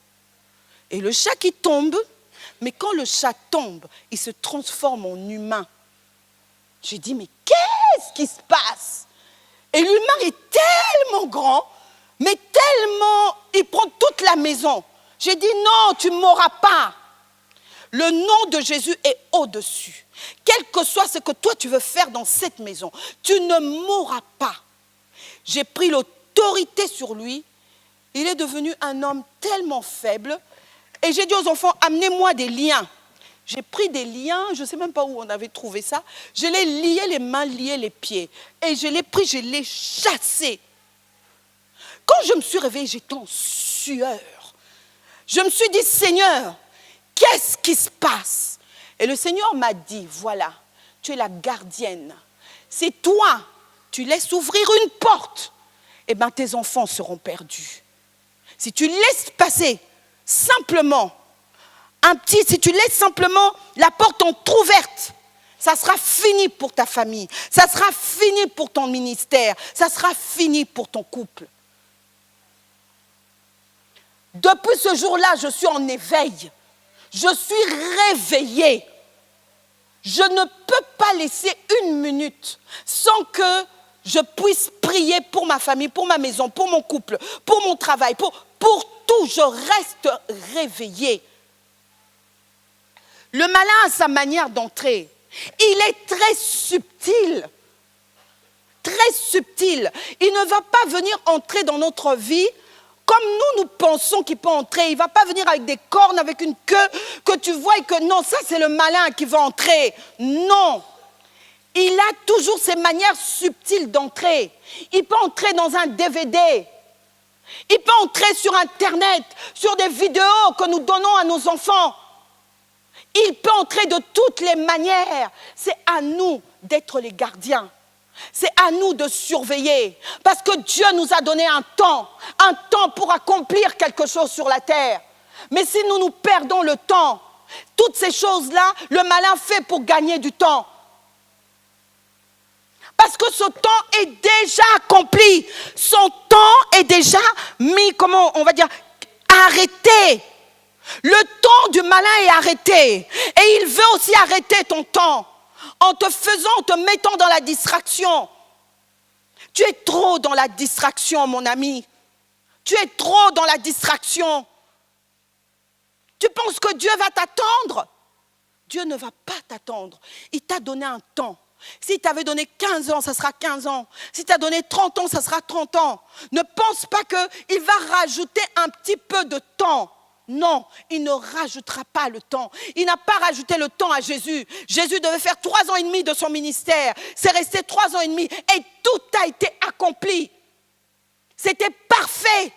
Et le chat qui tombe, Mais quand le chat tombe, il se transforme en humain. J'ai dit, mais qu'est-ce qui se passe? Et l'humain est tellement grand, mais tellement, il prend toute la maison. J'ai dit, non, tu ne mourras pas. Le nom de Jésus est au-dessus. Quel que soit ce que toi tu veux faire dans cette maison, tu ne mourras pas. J'ai pris l'autorité sur lui. Il est devenu un homme tellement faible. Et j'ai dit aux enfants, amenez-moi des liens. J'ai pris des liens, je ne sais même pas où on avait trouvé ça. Je l'ai lié les mains, lié les pieds. Et je l'ai pris, je l'ai chassé. Quand je me suis réveillée, j'étais en sueur. Je me suis dit, Seigneur, qu'est-ce qui se passe? Et le Seigneur m'a dit, voilà, tu es la gardienne. Si toi, tu laisses ouvrir une porte, eh bien tes enfants seront perdus. Si tu laisses passer simplement si tu laisses simplement la porte entrouverte, ça sera fini pour ta famille, ça sera fini pour ton ministère, ça sera fini pour ton couple. Depuis ce jour-là, je suis en éveil. Je suis réveillée. Je ne peux pas laisser une minute sans que je puisse prier pour ma famille, pour ma maison, pour mon couple, pour mon travail, pour tout. Je reste réveillée. Le malin a sa manière d'entrer. Il est très subtil. Très subtil. Il ne va pas venir entrer dans notre vie comme nous pensons qu'il peut entrer. Il ne va pas venir avec des cornes, avec une queue, que tu vois et que non, ça c'est le malin qui va entrer. Non. Il a toujours ses manières subtiles d'entrer. Il peut entrer dans un DVD. Il peut entrer sur Internet, sur des vidéos que nous donnons à nos enfants. Il peut entrer de toutes les manières. C'est à nous d'être les gardiens. C'est à nous de surveiller. Parce que Dieu nous a donné un temps pour accomplir quelque chose sur la terre. Mais si nous perdons le temps, toutes ces choses-là, le malin fait pour gagner du temps. Parce que ce temps est déjà accompli. Son temps est déjà mis, comment on va dire, arrêté. Le temps du malin est arrêté. Et il veut aussi arrêter ton temps en te mettant dans la distraction. Tu es trop dans la distraction, mon ami. Tu es trop dans la distraction. Tu penses que Dieu va t'attendre? Dieu ne va pas t'attendre. Il t'a donné un temps. Si t'avais donné 15 ans, ça sera 15 ans. Si tu as donné 30 ans, ça sera 30 ans. Ne pense pas qu'il va rajouter un petit peu de temps. Non, il ne rajoutera pas le temps. Il n'a pas rajouté le temps à Jésus. Jésus devait faire 3 ans et demi de son ministère. C'est resté 3 ans et demi et tout a été accompli. C'était parfait.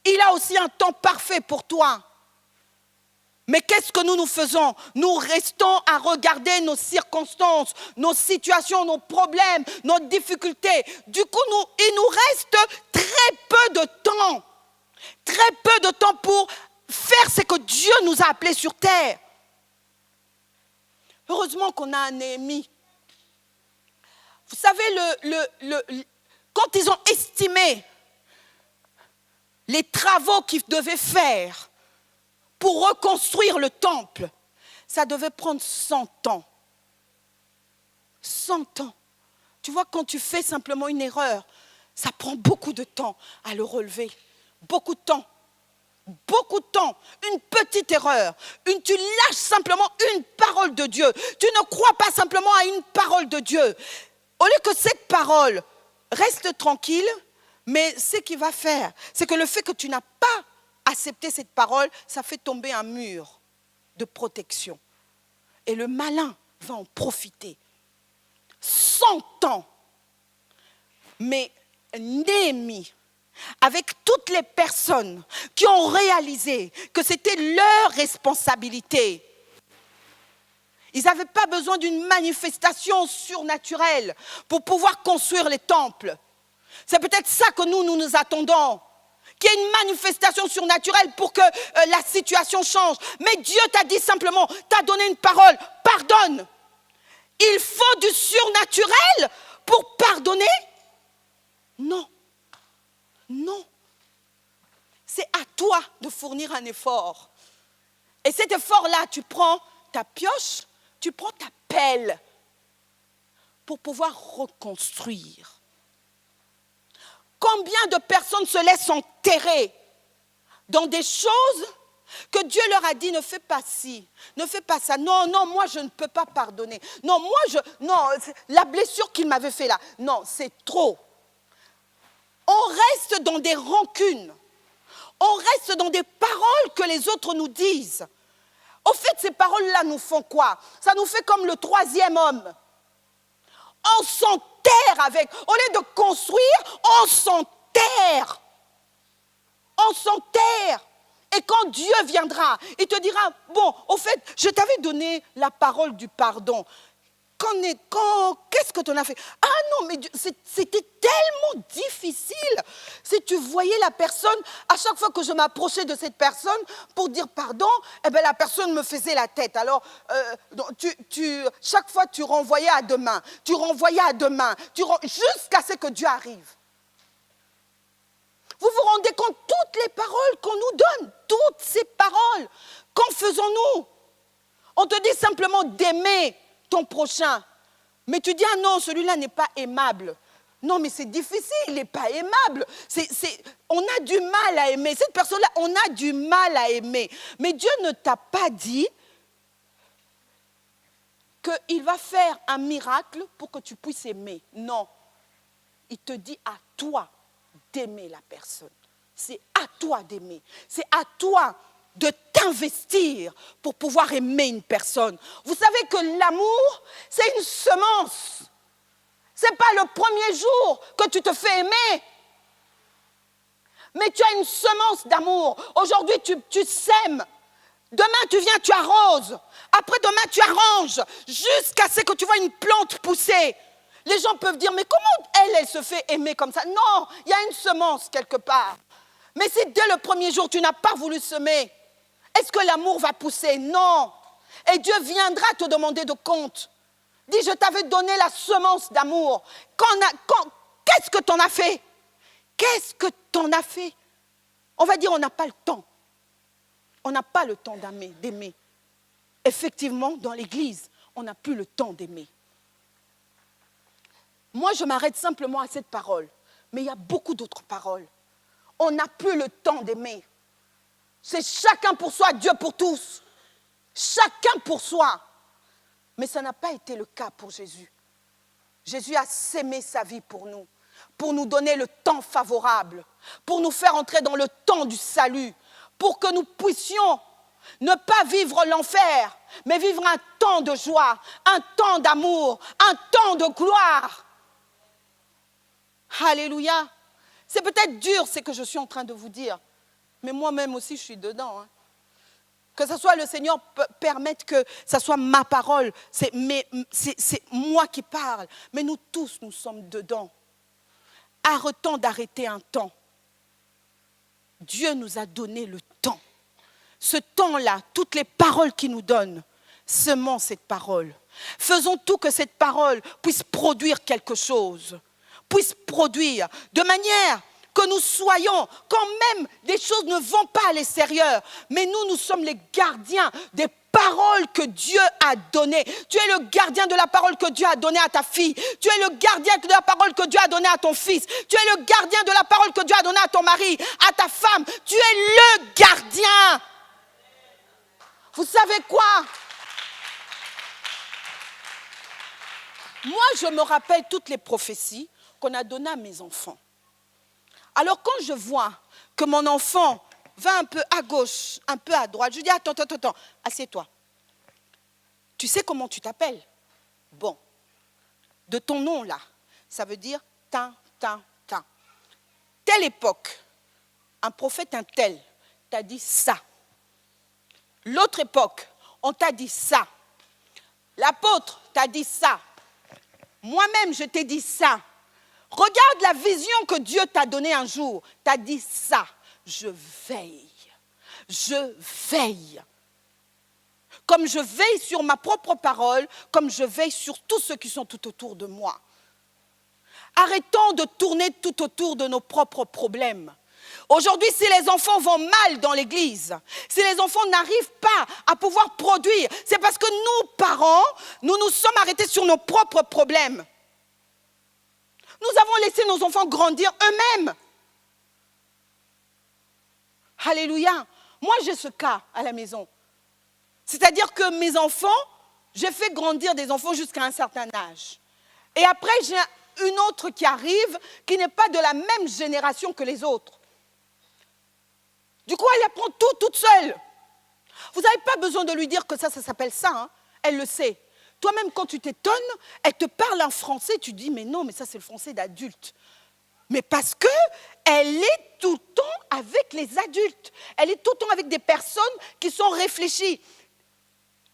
Il a aussi un temps parfait pour toi. Mais qu'est-ce que nous faisons? Nous restons à regarder nos circonstances, nos situations, nos problèmes, nos difficultés. Du coup, il nous reste très peu de temps. Très peu de temps pour faire ce que Dieu nous a appelés sur terre. Heureusement qu'on a un Néhémie. Vous savez, quand ils ont estimé les travaux qu'ils devaient faire pour reconstruire le temple, ça devait prendre 100 ans. 100 ans. Tu vois, quand tu fais simplement une erreur, ça prend beaucoup de temps à le relever. Beaucoup de temps. Beaucoup de temps. Une petite erreur. Tu lâches simplement une parole de Dieu. Tu ne crois pas simplement à une parole de Dieu. Au lieu que cette parole reste tranquille, mais ce qu'il va faire, c'est que le fait que tu n'as pas accepté cette parole, ça fait tomber un mur de protection. Et le malin va en profiter. 100 ans. Mais Néhémie, avec toutes les personnes qui ont réalisé que c'était leur responsabilité. Ils n'avaient pas besoin d'une manifestation surnaturelle pour pouvoir construire les temples. C'est peut-être ça que nous attendons. Qu'il y ait une manifestation surnaturelle pour que la situation change. Mais Dieu t'a dit simplement, t'a donné une parole, pardonne. Il faut du surnaturel pour pardonner? Non. Non. C'est à toi de fournir un effort. Et cet effort-là, tu prends ta pioche, tu prends ta pelle pour pouvoir reconstruire. Combien de personnes se laissent enterrer dans des choses que Dieu leur a dit, ne fais pas ci, ne fais pas ça. Non, non, moi je ne peux pas pardonner. Non, la blessure qu'il m'avait fait là, non, c'est trop. On reste dans des rancunes. On reste dans des paroles que les autres nous disent. Au fait, ces paroles-là nous font quoi? Ça nous fait comme le troisième homme. On s'enterre avec. Au lieu de construire, on s'enterre. On s'enterre. Et quand Dieu viendra, il te dira, bon, au fait, je t'avais donné la parole du pardon. Qu'est-ce que tu en as fait? Ah non, mais c'était tellement difficile. Si tu voyais la personne, à chaque fois que je m'approchais de cette personne pour dire pardon, eh bien, la personne me faisait la tête. Alors, chaque fois, tu renvoyais à demain. Tu renvoyais à demain. Jusqu'à ce que Dieu arrive. Vous vous rendez compte, toutes les paroles qu'on nous donne, toutes ces paroles, qu'en faisons-nous? On te dit simplement d'aimer ton prochain. Mais tu dis, ah non, celui-là n'est pas aimable. Non, mais c'est difficile, il n'est pas aimable. On a du mal à aimer. Cette personne-là, on a du mal à aimer. Mais Dieu ne t'a pas dit qu'il va faire un miracle pour que tu puisses aimer. Non. Il te dit à toi d'aimer la personne. C'est à toi d'aimer. C'est à toi de t'investir pour pouvoir aimer une personne. Vous savez que l'amour, c'est une semence. Ce n'est pas le premier jour que tu te fais aimer. Mais tu as une semence d'amour. Aujourd'hui, tu sèmes. Demain, tu viens, tu arroses. Après-demain, tu arranges. Jusqu'à ce que tu vois une plante pousser. Les gens peuvent dire, mais comment elle se fait aimer comme ça? Non, il y a une semence quelque part. Mais si dès le premier jour, tu n'as pas voulu semer, est-ce que l'amour va pousser? Non. Et Dieu viendra te demander de compte. Dis, je t'avais donné la semence d'amour. Qu'est-ce que tu en as fait? Qu'est-ce que tu en as fait? On va dire, on n'a pas le temps. On n'a pas le temps d'aimer. Effectivement, dans l'église, on n'a plus le temps d'aimer. Moi, je m'arrête simplement à cette parole. Mais il y a beaucoup d'autres paroles. On n'a plus le temps d'aimer. C'est chacun pour soi, Dieu pour tous. Chacun pour soi. Mais ça n'a pas été le cas pour Jésus. Jésus a sémé sa vie pour nous donner le temps favorable, pour nous faire entrer dans le temps du salut, pour que nous puissions ne pas vivre l'enfer, mais vivre un temps de joie, un temps d'amour, un temps de gloire. Alléluia. C'est peut-être dur ce que je suis en train de vous dire, mais moi-même aussi je suis dedans. Que ce soit le Seigneur permette que ce soit ma parole, c'est moi qui parle, mais nous tous, nous sommes dedans. Arrêtons d'arrêter un temps. Dieu nous a donné le temps. Ce temps-là, toutes les paroles qu'il nous donne, semons cette parole. Faisons tout que cette parole puisse produire quelque chose. Puisse produire de manière que nous soyons, quand même des choses ne vont pas à l'extérieur, mais nous sommes les gardiens des paroles que Dieu a données. Tu es le gardien de la parole que Dieu a donnée à ta fille. Tu es le gardien de la parole que Dieu a donnée à ton fils. Tu es le gardien de la parole que Dieu a donnée à ton mari, à ta femme. Tu es le gardien. Vous savez quoi? Moi, je me rappelle toutes les prophéties qu'on a données à mes enfants. Alors quand je vois que mon enfant va un peu à gauche, un peu à droite, je dis attends, assieds-toi. Tu sais comment tu t'appelles? Bon, de ton nom là, ça veut dire ta. Telle époque, un prophète un tel t'a dit ça. L'autre époque, on t'a dit ça. L'apôtre t'a dit ça. Moi-même, je t'ai dit ça. Regarde la vision que Dieu t'a donnée un jour. T'as dit ça. Je veille. Je veille. Comme je veille sur ma propre parole, comme je veille sur tous ceux qui sont tout autour de moi. Arrêtons de tourner tout autour de nos propres problèmes. Aujourd'hui, si les enfants vont mal dans l'église, si les enfants n'arrivent pas à pouvoir produire, c'est parce que nous, parents, nous nous sommes arrêtés sur nos propres problèmes. Nous avons laissé nos enfants grandir eux-mêmes. Alléluia. Moi, j'ai ce cas à la maison. C'est-à-dire que mes enfants, j'ai fait grandir des enfants jusqu'à un certain âge. Et après, j'ai une autre qui arrive, qui n'est pas de la même génération que les autres. Du coup, elle apprend tout toute seule. Vous n'avez pas besoin de lui dire que ça s'appelle ça. Hein. Elle le sait. Toi-même, quand tu t'étonnes, elle te parle en français, tu dis, mais non, mais ça, c'est le français d'adulte. Mais parce qu'elle est tout le temps avec les adultes. Elle est tout le temps avec des personnes qui sont réfléchies.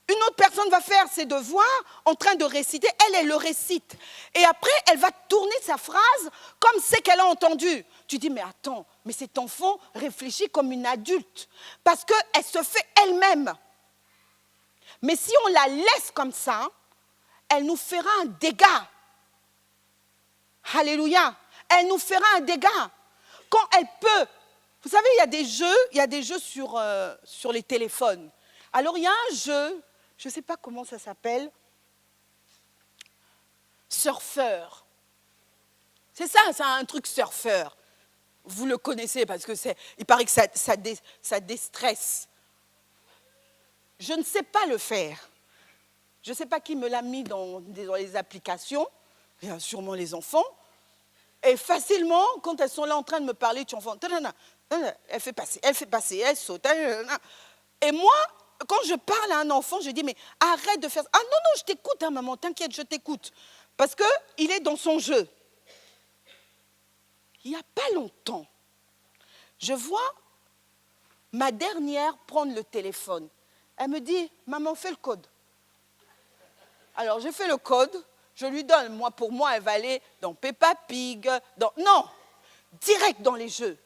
Une autre personne va faire ses devoirs en train de réciter. Elle le récite. Et après, elle va tourner sa phrase comme c'est qu'elle a entendu. Tu dis, mais attends, mais cet enfant réfléchit comme une adulte. Parce qu'elle se fait elle-même. Mais si on la laisse comme ça, elle nous fera un dégât. Alléluia. Elle nous fera un dégât. Quand elle peut. Vous savez, il y a des jeux sur les téléphones. Alors, il y a un jeu, je ne sais pas comment ça s'appelle, surfeur. C'est ça, c'est un truc surfeur. Vous le connaissez parce que il paraît que ça déstresse. Je ne sais pas le faire. Je ne sais pas qui me l'a mis dans les applications. Il y a sûrement les enfants. Et facilement, quand elles sont là en train de me parler, tu entends, elle fait passer, elle saute. Et moi, quand je parle à un enfant, je dis, mais arrête de faire ça. Ah non, non, je t'écoute, hein, maman, t'inquiète, je t'écoute. Parce qu'il est dans son jeu. Il n'y a pas longtemps, je vois ma dernière prendre le téléphone. Elle me dit, maman, fais le code. Alors, j'ai fait le code, je lui donne. Pour moi, elle va aller dans Peppa Pig. Non, direct dans les jeux.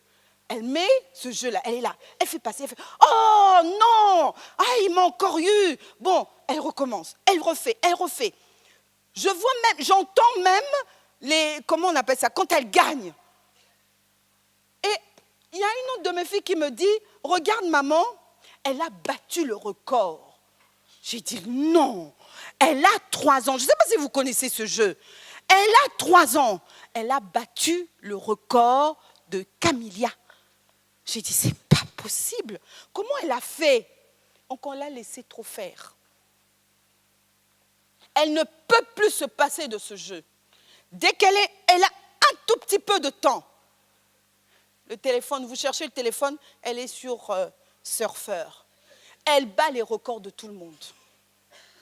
Elle met ce jeu-là, elle est là. Elle fait passer, elle fait « Oh non! Ah, il m'a encore eu !» Bon, elle recommence, elle refait. Je vois même, j'entends même comment on appelle ça, quand elle gagne. Et il y a une autre de mes filles qui me dit « Regarde maman, elle a battu le record. » J'ai dit « Non, elle a 3 ans. » Je ne sais pas si vous connaissez ce jeu. Elle a 3 ans. Elle a battu le record de Camilla. J'ai dit, c'est pas possible. Comment elle a fait? Donc on l'a laissé trop faire. Elle ne peut plus se passer de ce jeu. Dès qu'elle a un tout petit peu de temps. Le téléphone, vous cherchez le téléphone, elle est sur surfeur. Elle bat les records de tout le monde.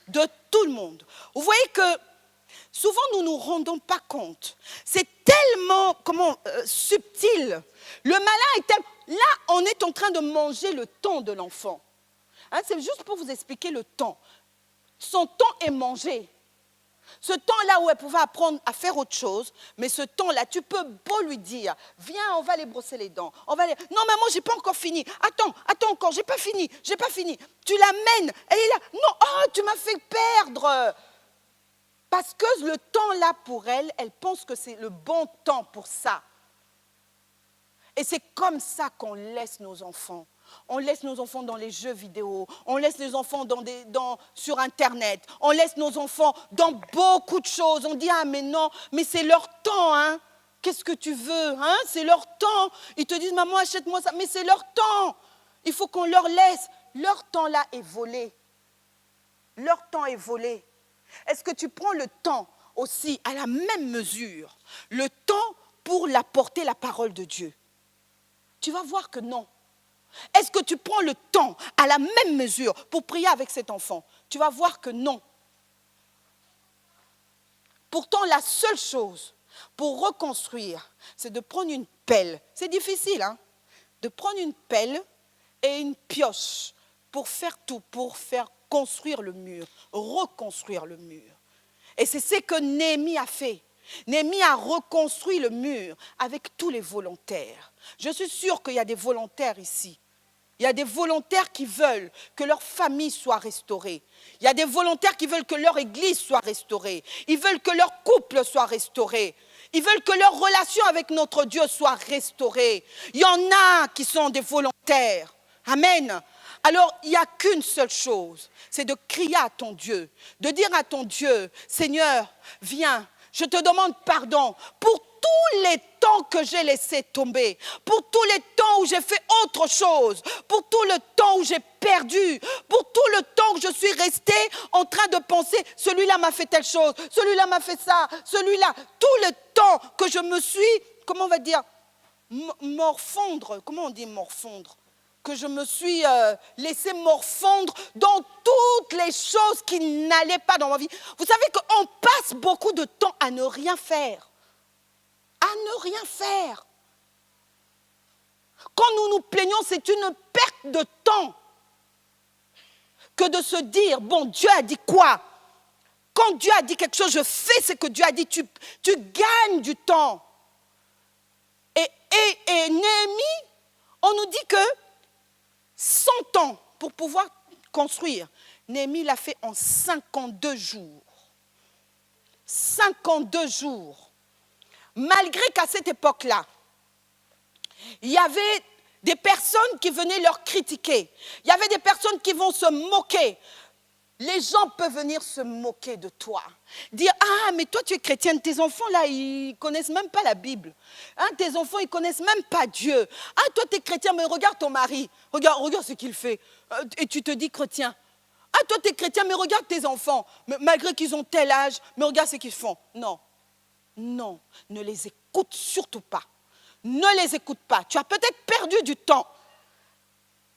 De tout le monde. Vous voyez que souvent nous ne nous rendons pas compte. C'est tellement subtil. Le malin est tellement... Là, on est en train de manger le temps de l'enfant. Hein, c'est juste pour vous expliquer le temps. Son temps est mangé. Ce temps-là où elle pouvait apprendre à faire autre chose, mais ce temps-là, tu peux beau lui dire, viens, on va aller brosser les dents. Non, maman, j'ai pas encore fini. Attends encore, j'ai pas fini. Tu l'amènes, elle est là. Non, oh, tu m'as fait perdre. Parce que le temps-là, pour elle, elle pense que c'est le bon temps pour ça. Et c'est comme ça qu'on laisse nos enfants. On laisse nos enfants dans les jeux vidéo, on laisse les enfants sur Internet, on laisse nos enfants dans beaucoup de choses. On dit, ah mais non, mais c'est leur temps, hein. Qu'est-ce que tu veux, hein? C'est leur temps. Ils te disent, maman, achète-moi ça, mais c'est leur temps. Il faut qu'on leur laisse. Leur temps là est volé. Leur temps est volé. Est-ce que tu prends le temps aussi, à la même mesure, le temps pour apporter la parole de Dieu? Tu vas voir que non. Est-ce que tu prends le temps à la même mesure pour prier avec cet enfant? Tu vas voir que non. Pourtant, la seule chose pour reconstruire, c'est de prendre une pelle. C'est difficile, hein? De prendre une pelle et une pioche pour faire tout, pour faire construire le mur, reconstruire le mur. Et c'est ce que Néhémie a fait. Néhémie a reconstruit le mur avec tous les volontaires. Je suis sûre qu'il y a des volontaires ici. Il y a des volontaires qui veulent que leur famille soit restaurée. Il y a des volontaires qui veulent que leur église soit restaurée. Ils veulent que leur couple soit restauré. Ils veulent que leur relation avec notre Dieu soit restaurée. Il y en a qui sont des volontaires. Amen. Alors, il n'y a qu'une seule chose, c'est de crier à ton Dieu, de dire à ton Dieu, Seigneur, viens, je te demande pardon pour tous les temps que j'ai laissé tomber, pour tous les temps où j'ai fait autre chose, pour tout le temps où j'ai perdu, pour tout le temps où je suis restée en train de penser, celui-là m'a fait telle chose, celui-là m'a fait ça, celui-là, tout le temps que je me suis, comment on va dire, morfondre, comment on dit morfondre ? Que je me suis laissé morfondre dans toutes les choses qui n'allaient pas dans ma vie. Vous savez qu'on passe beaucoup de temps à ne rien faire. À ne rien faire. Quand nous nous plaignons, c'est une perte de temps que de se dire, bon, Dieu a dit quoi ? Quand Dieu a dit quelque chose, je fais ce que Dieu a dit. Tu gagnes du temps. Et Néhémie, on nous dit que 100 ans pour pouvoir construire. Néhémie l'a fait en 52 jours. 52 jours. Malgré qu'à cette époque-là, il y avait des personnes qui venaient leur critiquer. Il y avait des personnes qui vont se moquer. Les gens peuvent venir se moquer de toi. Dire, ah, mais toi tu es chrétienne, tes enfants là, ils ne connaissent même pas la Bible. Hein, tes enfants, ils ne connaissent même pas Dieu. Ah, toi tu es chrétien, mais regarde ton mari. Regarde ce qu'il fait. Et tu te dis chrétien. Ah, toi tu es chrétien, mais regarde tes enfants. Mais malgré qu'ils ont tel âge, mais regarde ce qu'ils font. Non, non, ne les écoute surtout pas. Ne les écoute pas. Tu as peut-être perdu du temps.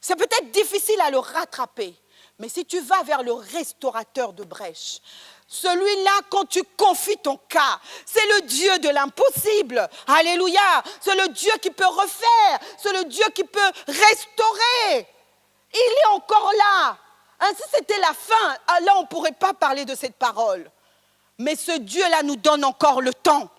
C'est peut-être difficile à le rattraper. Mais si tu vas vers le restaurateur de brèche, celui-là, quand tu confies ton cas, c'est le Dieu de l'impossible. Alléluia. C'est le Dieu qui peut refaire. C'est le Dieu qui peut restaurer. Il est encore là. Hein, si c'était la fin, là, on ne pourrait pas parler de cette parole. Mais ce Dieu-là nous donne encore le temps.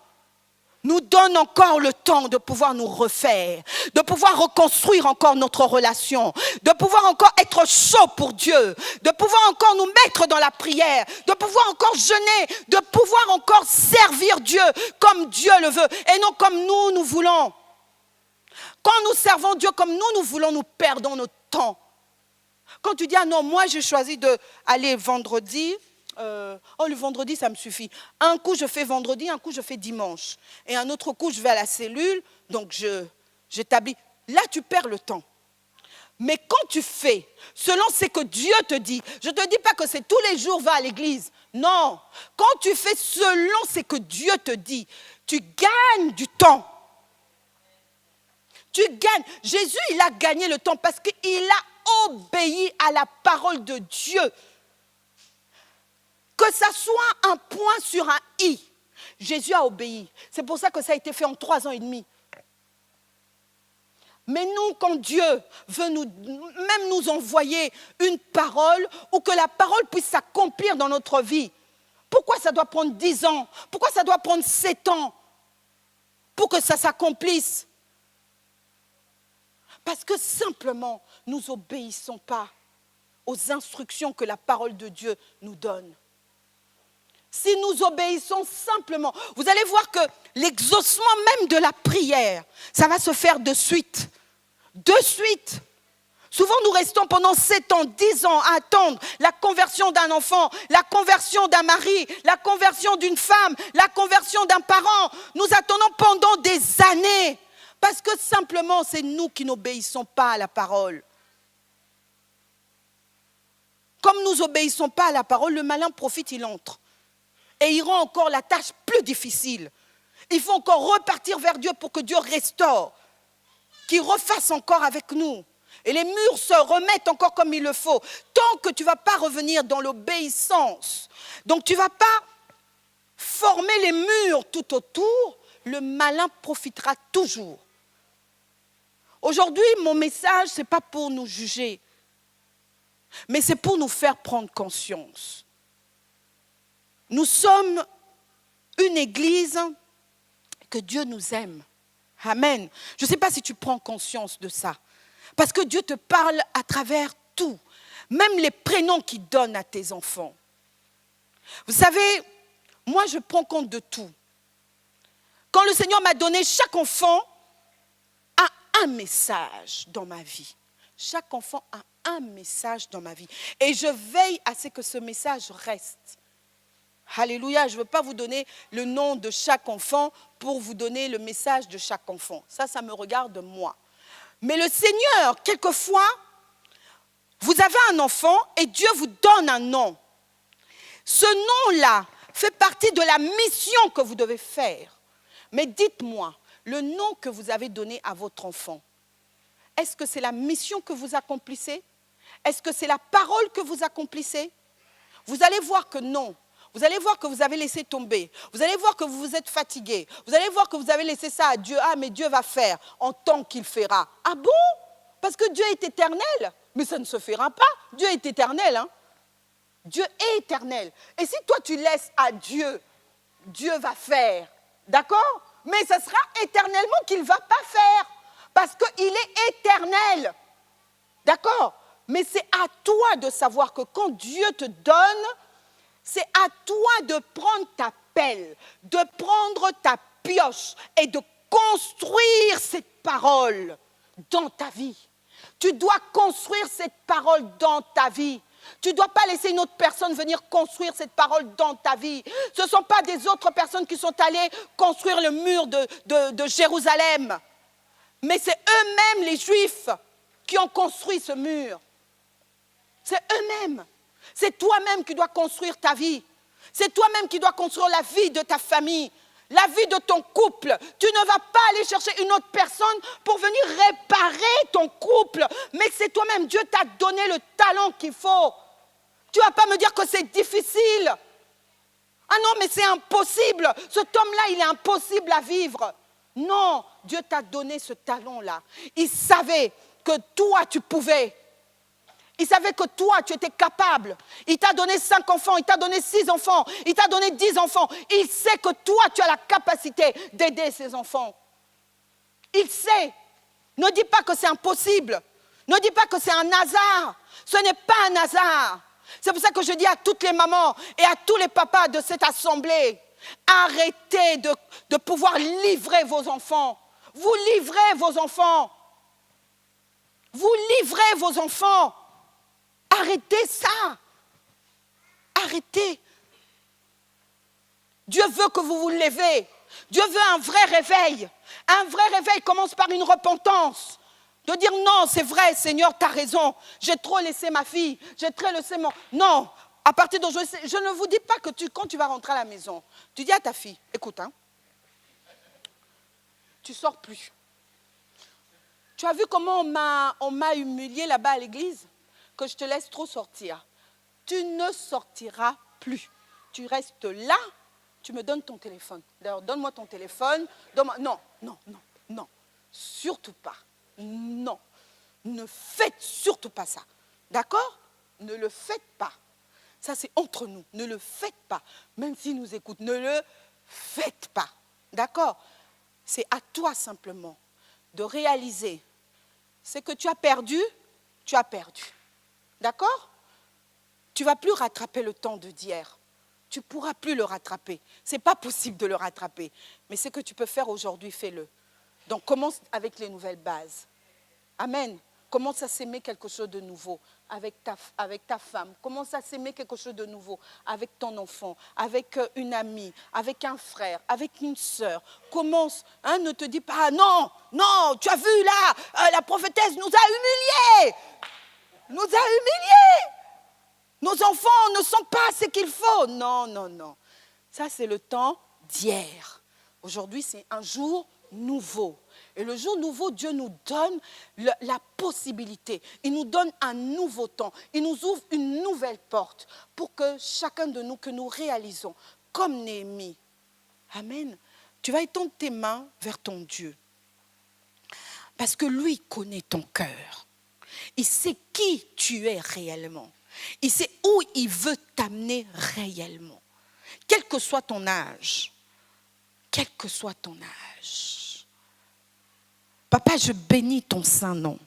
Nous donne encore le temps de pouvoir nous refaire, de pouvoir reconstruire encore notre relation, de pouvoir encore être chaud pour Dieu, de pouvoir encore nous mettre dans la prière, de pouvoir encore jeûner, de pouvoir encore servir Dieu comme Dieu le veut et non comme nous voulons. Quand nous servons Dieu comme nous voulons, nous perdons notre temps. Quand tu dis, ah non, moi j'ai choisi d'aller vendredi, le vendredi ça me suffit. Un coup je fais vendredi, un coup je fais dimanche. Et un autre coup je vais à la cellule, donc j'établis. Là tu perds le temps. Mais quand tu fais selon ce que Dieu te dit, je ne te dis pas que c'est tous les jours va à l'église. Non, quand tu fais selon ce que Dieu te dit, tu gagnes du temps. Tu gagnes. Jésus il a gagné le temps parce qu'il a obéi à la parole de Dieu. Que ça soit un point sur un i. Jésus a obéi. C'est pour ça que ça a été fait en 3 ans et demi. Mais nous, quand Dieu veut même nous envoyer une parole ou que la parole puisse s'accomplir dans notre vie, pourquoi ça doit prendre 10 ans? Pourquoi ça doit prendre 7 ans pour que ça s'accomplisse? Parce que simplement, nous n'obéissons pas aux instructions que la parole de Dieu nous donne. Si nous obéissons simplement, vous allez voir que l'exaucement même de la prière, ça va se faire de suite. De suite. Souvent, nous restons pendant 7 ans, 10 ans à attendre la conversion d'un enfant, la conversion d'un mari, la conversion d'une femme, la conversion d'un parent. Nous attendons pendant des années parce que simplement, c'est nous qui n'obéissons pas à la parole. Comme nous n'obéissons pas à la parole, le malin profite, il entre. Et il rend encore la tâche plus difficile. Il faut encore repartir vers Dieu pour que Dieu restaure, qu'il refasse encore avec nous. Et les murs se remettent encore comme il le faut. Tant que tu ne vas pas revenir dans l'obéissance, donc tu ne vas pas former les murs tout autour, le malin profitera toujours. Aujourd'hui, mon message, ce n'est pas pour nous juger, mais c'est pour nous faire prendre conscience. Nous sommes une église que Dieu nous aime. Amen. Je ne sais pas si tu prends conscience de ça. Parce que Dieu te parle à travers tout. Même les prénoms qu'il donne à tes enfants. Vous savez, moi je prends compte de tout. quand le Seigneur m'a donné, chaque enfant a un message dans ma vie. Chaque enfant a un message dans ma vie. Et je veille à ce que ce message reste. Alléluia, je ne veux pas vous donner le nom de chaque enfant pour vous donner le message de chaque enfant. Ça me regarde moi. Mais le Seigneur, quelquefois, vous avez un enfant et Dieu vous donne un nom. Ce nom-là fait partie de la mission que vous devez faire. Mais dites-moi, le nom que vous avez donné à votre enfant, est-ce que c'est la mission que vous accomplissez? Est-ce que c'est la parole que vous accomplissez? Vous allez voir que non. Vous allez voir que vous avez laissé tomber. Vous allez voir que vous vous êtes fatigué. Vous allez voir que vous avez laissé ça à Dieu. Ah, mais Dieu va faire en tant qu'il fera. Ah bon? Parce que Dieu est éternel. Mais ça ne se fera pas. Dieu est éternel. Hein? Dieu est éternel. Et si toi tu laisses à Dieu, Dieu va faire. D'accord? Mais ce sera éternellement qu'il ne va pas faire. Parce qu'il est éternel. D'accord? Mais c'est à toi de savoir que quand Dieu te donne, c'est à toi de prendre ta pelle, de prendre ta pioche et de construire cette parole dans ta vie. Tu dois construire cette parole dans ta vie. Tu ne dois pas laisser une autre personne venir construire cette parole dans ta vie. Ce ne sont pas des autres personnes qui sont allées construire le mur de Jérusalem. Mais c'est eux-mêmes, les Juifs, qui ont construit ce mur. C'est eux-mêmes. C'est toi-même qui dois construire ta vie. C'est toi-même qui dois construire la vie de ta famille, la vie de ton couple. Tu ne vas pas aller chercher une autre personne pour venir réparer ton couple. Mais c'est toi-même. Dieu t'a donné le talent qu'il faut. Tu ne vas pas me dire que c'est difficile. Ah non, mais c'est impossible. Cet homme-là, il est impossible à vivre. Non, Dieu t'a donné ce talent-là. Il savait que toi, tu pouvais. Il savait que toi, tu étais capable. Il t'a donné 5 enfants, il t'a donné 6 enfants, il t'a donné 10 enfants. Il sait que toi, tu as la capacité d'aider ces enfants. Il sait. Ne dis pas que c'est impossible. Ne dis pas que c'est un hasard. Ce n'est pas un hasard. C'est pour ça que je dis à toutes les mamans et à tous les papas de cette assemblée, arrêtez de pouvoir livrer vos enfants. Vous livrez vos enfants. Vous livrez vos enfants. Arrêtez ça. Arrêtez. Dieu veut que vous vous levez. Dieu veut un vrai réveil. Un vrai réveil commence par une repentance. De dire non, c'est vrai, Seigneur, tu as raison. J'ai trop laissé ma fille. J'ai trop laissé mon... Non, à partir d'aujourd'hui, je ne vous dis pas que quand tu vas rentrer à la maison, tu dis à ta fille, écoute, tu ne sors plus. Tu as vu comment on m'a humilié là-bas à l'église? Que je te laisse trop sortir. Tu ne sortiras plus. Tu restes là, tu me donnes ton téléphone. D'ailleurs, donne-moi ton téléphone. Non, non, non, non. Surtout pas. Non. Ne faites surtout pas ça. D'accord? Ne le faites pas. Ça, c'est entre nous. Ne le faites pas. Même s'ils nous écoutent, ne le faites pas. D'accord? C'est à toi simplement de réaliser ce que tu as perdu, tu as perdu. D'accord? Tu ne vas plus rattraper le temps d'hier. Tu ne pourras plus le rattraper. Ce n'est pas possible de le rattraper. Mais ce que tu peux faire aujourd'hui, fais-le. Donc commence avec les nouvelles bases. Amen. Commence à s'aimer quelque chose de nouveau avec ta femme. Commence à s'aimer quelque chose de nouveau avec ton enfant, avec une amie, avec un frère, avec une sœur. Commence, ne te dis pas, non, non, tu as vu là, la prophétesse nous a humiliés. Nous a humiliés. Nos enfants ne sont pas ce qu'il faut. Non, non, non. Ça, c'est le temps d'hier. Aujourd'hui, c'est un jour nouveau. Et le jour nouveau, Dieu nous donne la possibilité. Il nous donne un nouveau temps. Il nous ouvre une nouvelle porte pour que chacun de nous, que nous réalisons, comme Néhémie. Amen. Tu vas étendre tes mains vers ton Dieu. Parce que lui connaît ton cœur. Il sait qui tu es réellement. Il sait où il veut t'amener réellement. Quel que soit ton âge. Quel que soit ton âge. Papa, je bénis ton saint nom.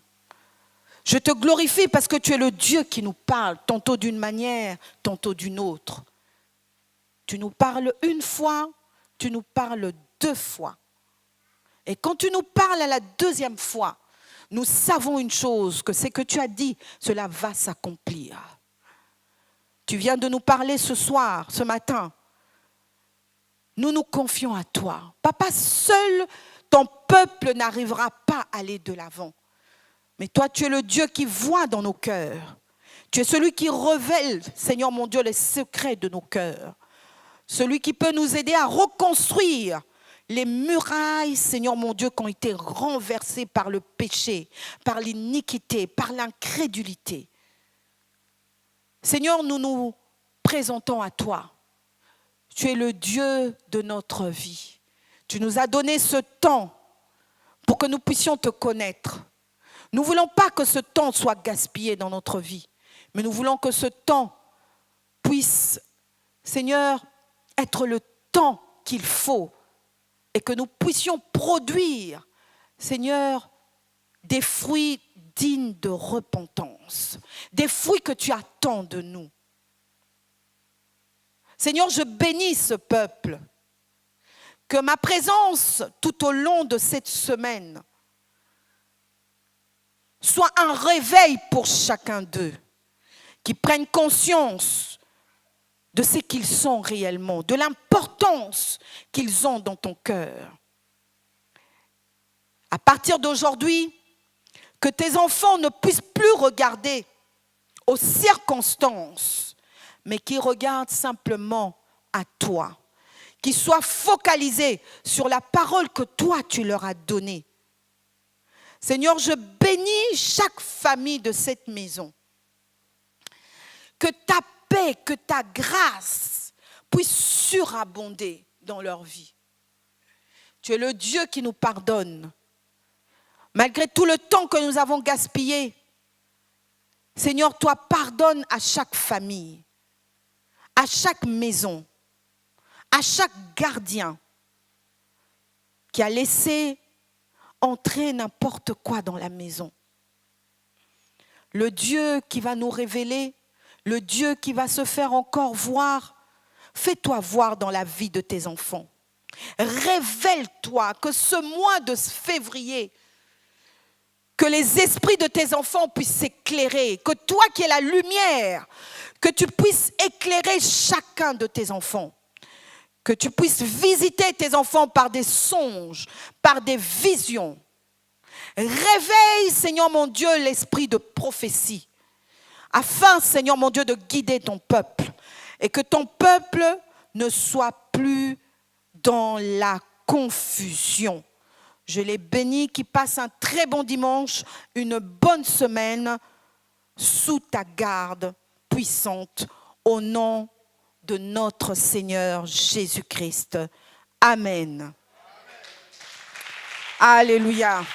Je te glorifie parce que tu es le Dieu qui nous parle, tantôt d'une manière, tantôt d'une autre. Tu nous parles une fois, tu nous parles 2 fois. Et quand tu nous parles à la 2e fois, nous savons une chose, que c'est que tu as dit, cela va s'accomplir. Tu viens de nous parler ce soir, ce matin. Nous nous confions à toi. Papa, seul ton peuple n'arrivera pas à aller de l'avant. Mais toi, tu es le Dieu qui voit dans nos cœurs. Tu es celui qui révèle, Seigneur mon Dieu, les secrets de nos cœurs. Celui qui peut nous aider à reconstruire les murailles, Seigneur mon Dieu, qui ont été renversées par le péché, par l'iniquité, par l'incrédulité. Seigneur, nous nous présentons à toi. Tu es le Dieu de notre vie. Tu nous as donné ce temps pour que nous puissions te connaître. Nous ne voulons pas que ce temps soit gaspillé dans notre vie, mais nous voulons que ce temps puisse, Seigneur, être le temps qu'il faut et que nous puissions produire, Seigneur, des fruits dignes de repentance, des fruits que tu attends de nous. Seigneur, je bénis ce peuple, que ma présence tout au long de cette semaine soit un réveil pour chacun d'eux, qui prennent conscience de ce qu'ils sont réellement, de l'importance qu'ils ont dans ton cœur. À partir d'aujourd'hui, que tes enfants ne puissent plus regarder aux circonstances, mais qu'ils regardent simplement à toi, qu'ils soient focalisés sur la parole que toi tu leur as donnée. Seigneur, je bénis chaque famille de cette maison. Que ta paix, que ta grâce puisse surabonder dans leur vie. Tu es le Dieu qui nous pardonne. Malgré tout le temps que nous avons gaspillé, Seigneur, toi pardonne à chaque famille, à chaque maison, à chaque gardien qui a laissé entrer n'importe quoi dans la maison. Le Dieu qui va nous révéler, le Dieu qui va se faire encore voir, fais-toi voir dans la vie de tes enfants. Révèle-toi, que ce mois de février, que les esprits de tes enfants puissent s'éclairer, que toi qui es la lumière, que tu puisses éclairer chacun de tes enfants, que tu puisses visiter tes enfants par des songes, par des visions. Réveille, Seigneur mon Dieu, l'esprit de prophétie, afin, Seigneur mon Dieu, de guider ton peuple, et que ton peuple ne soit plus dans la confusion. Je les bénis, qui passent un très bon dimanche, une bonne semaine, sous ta garde puissante, au nom de notre Seigneur Jésus-Christ. Amen. Alléluia.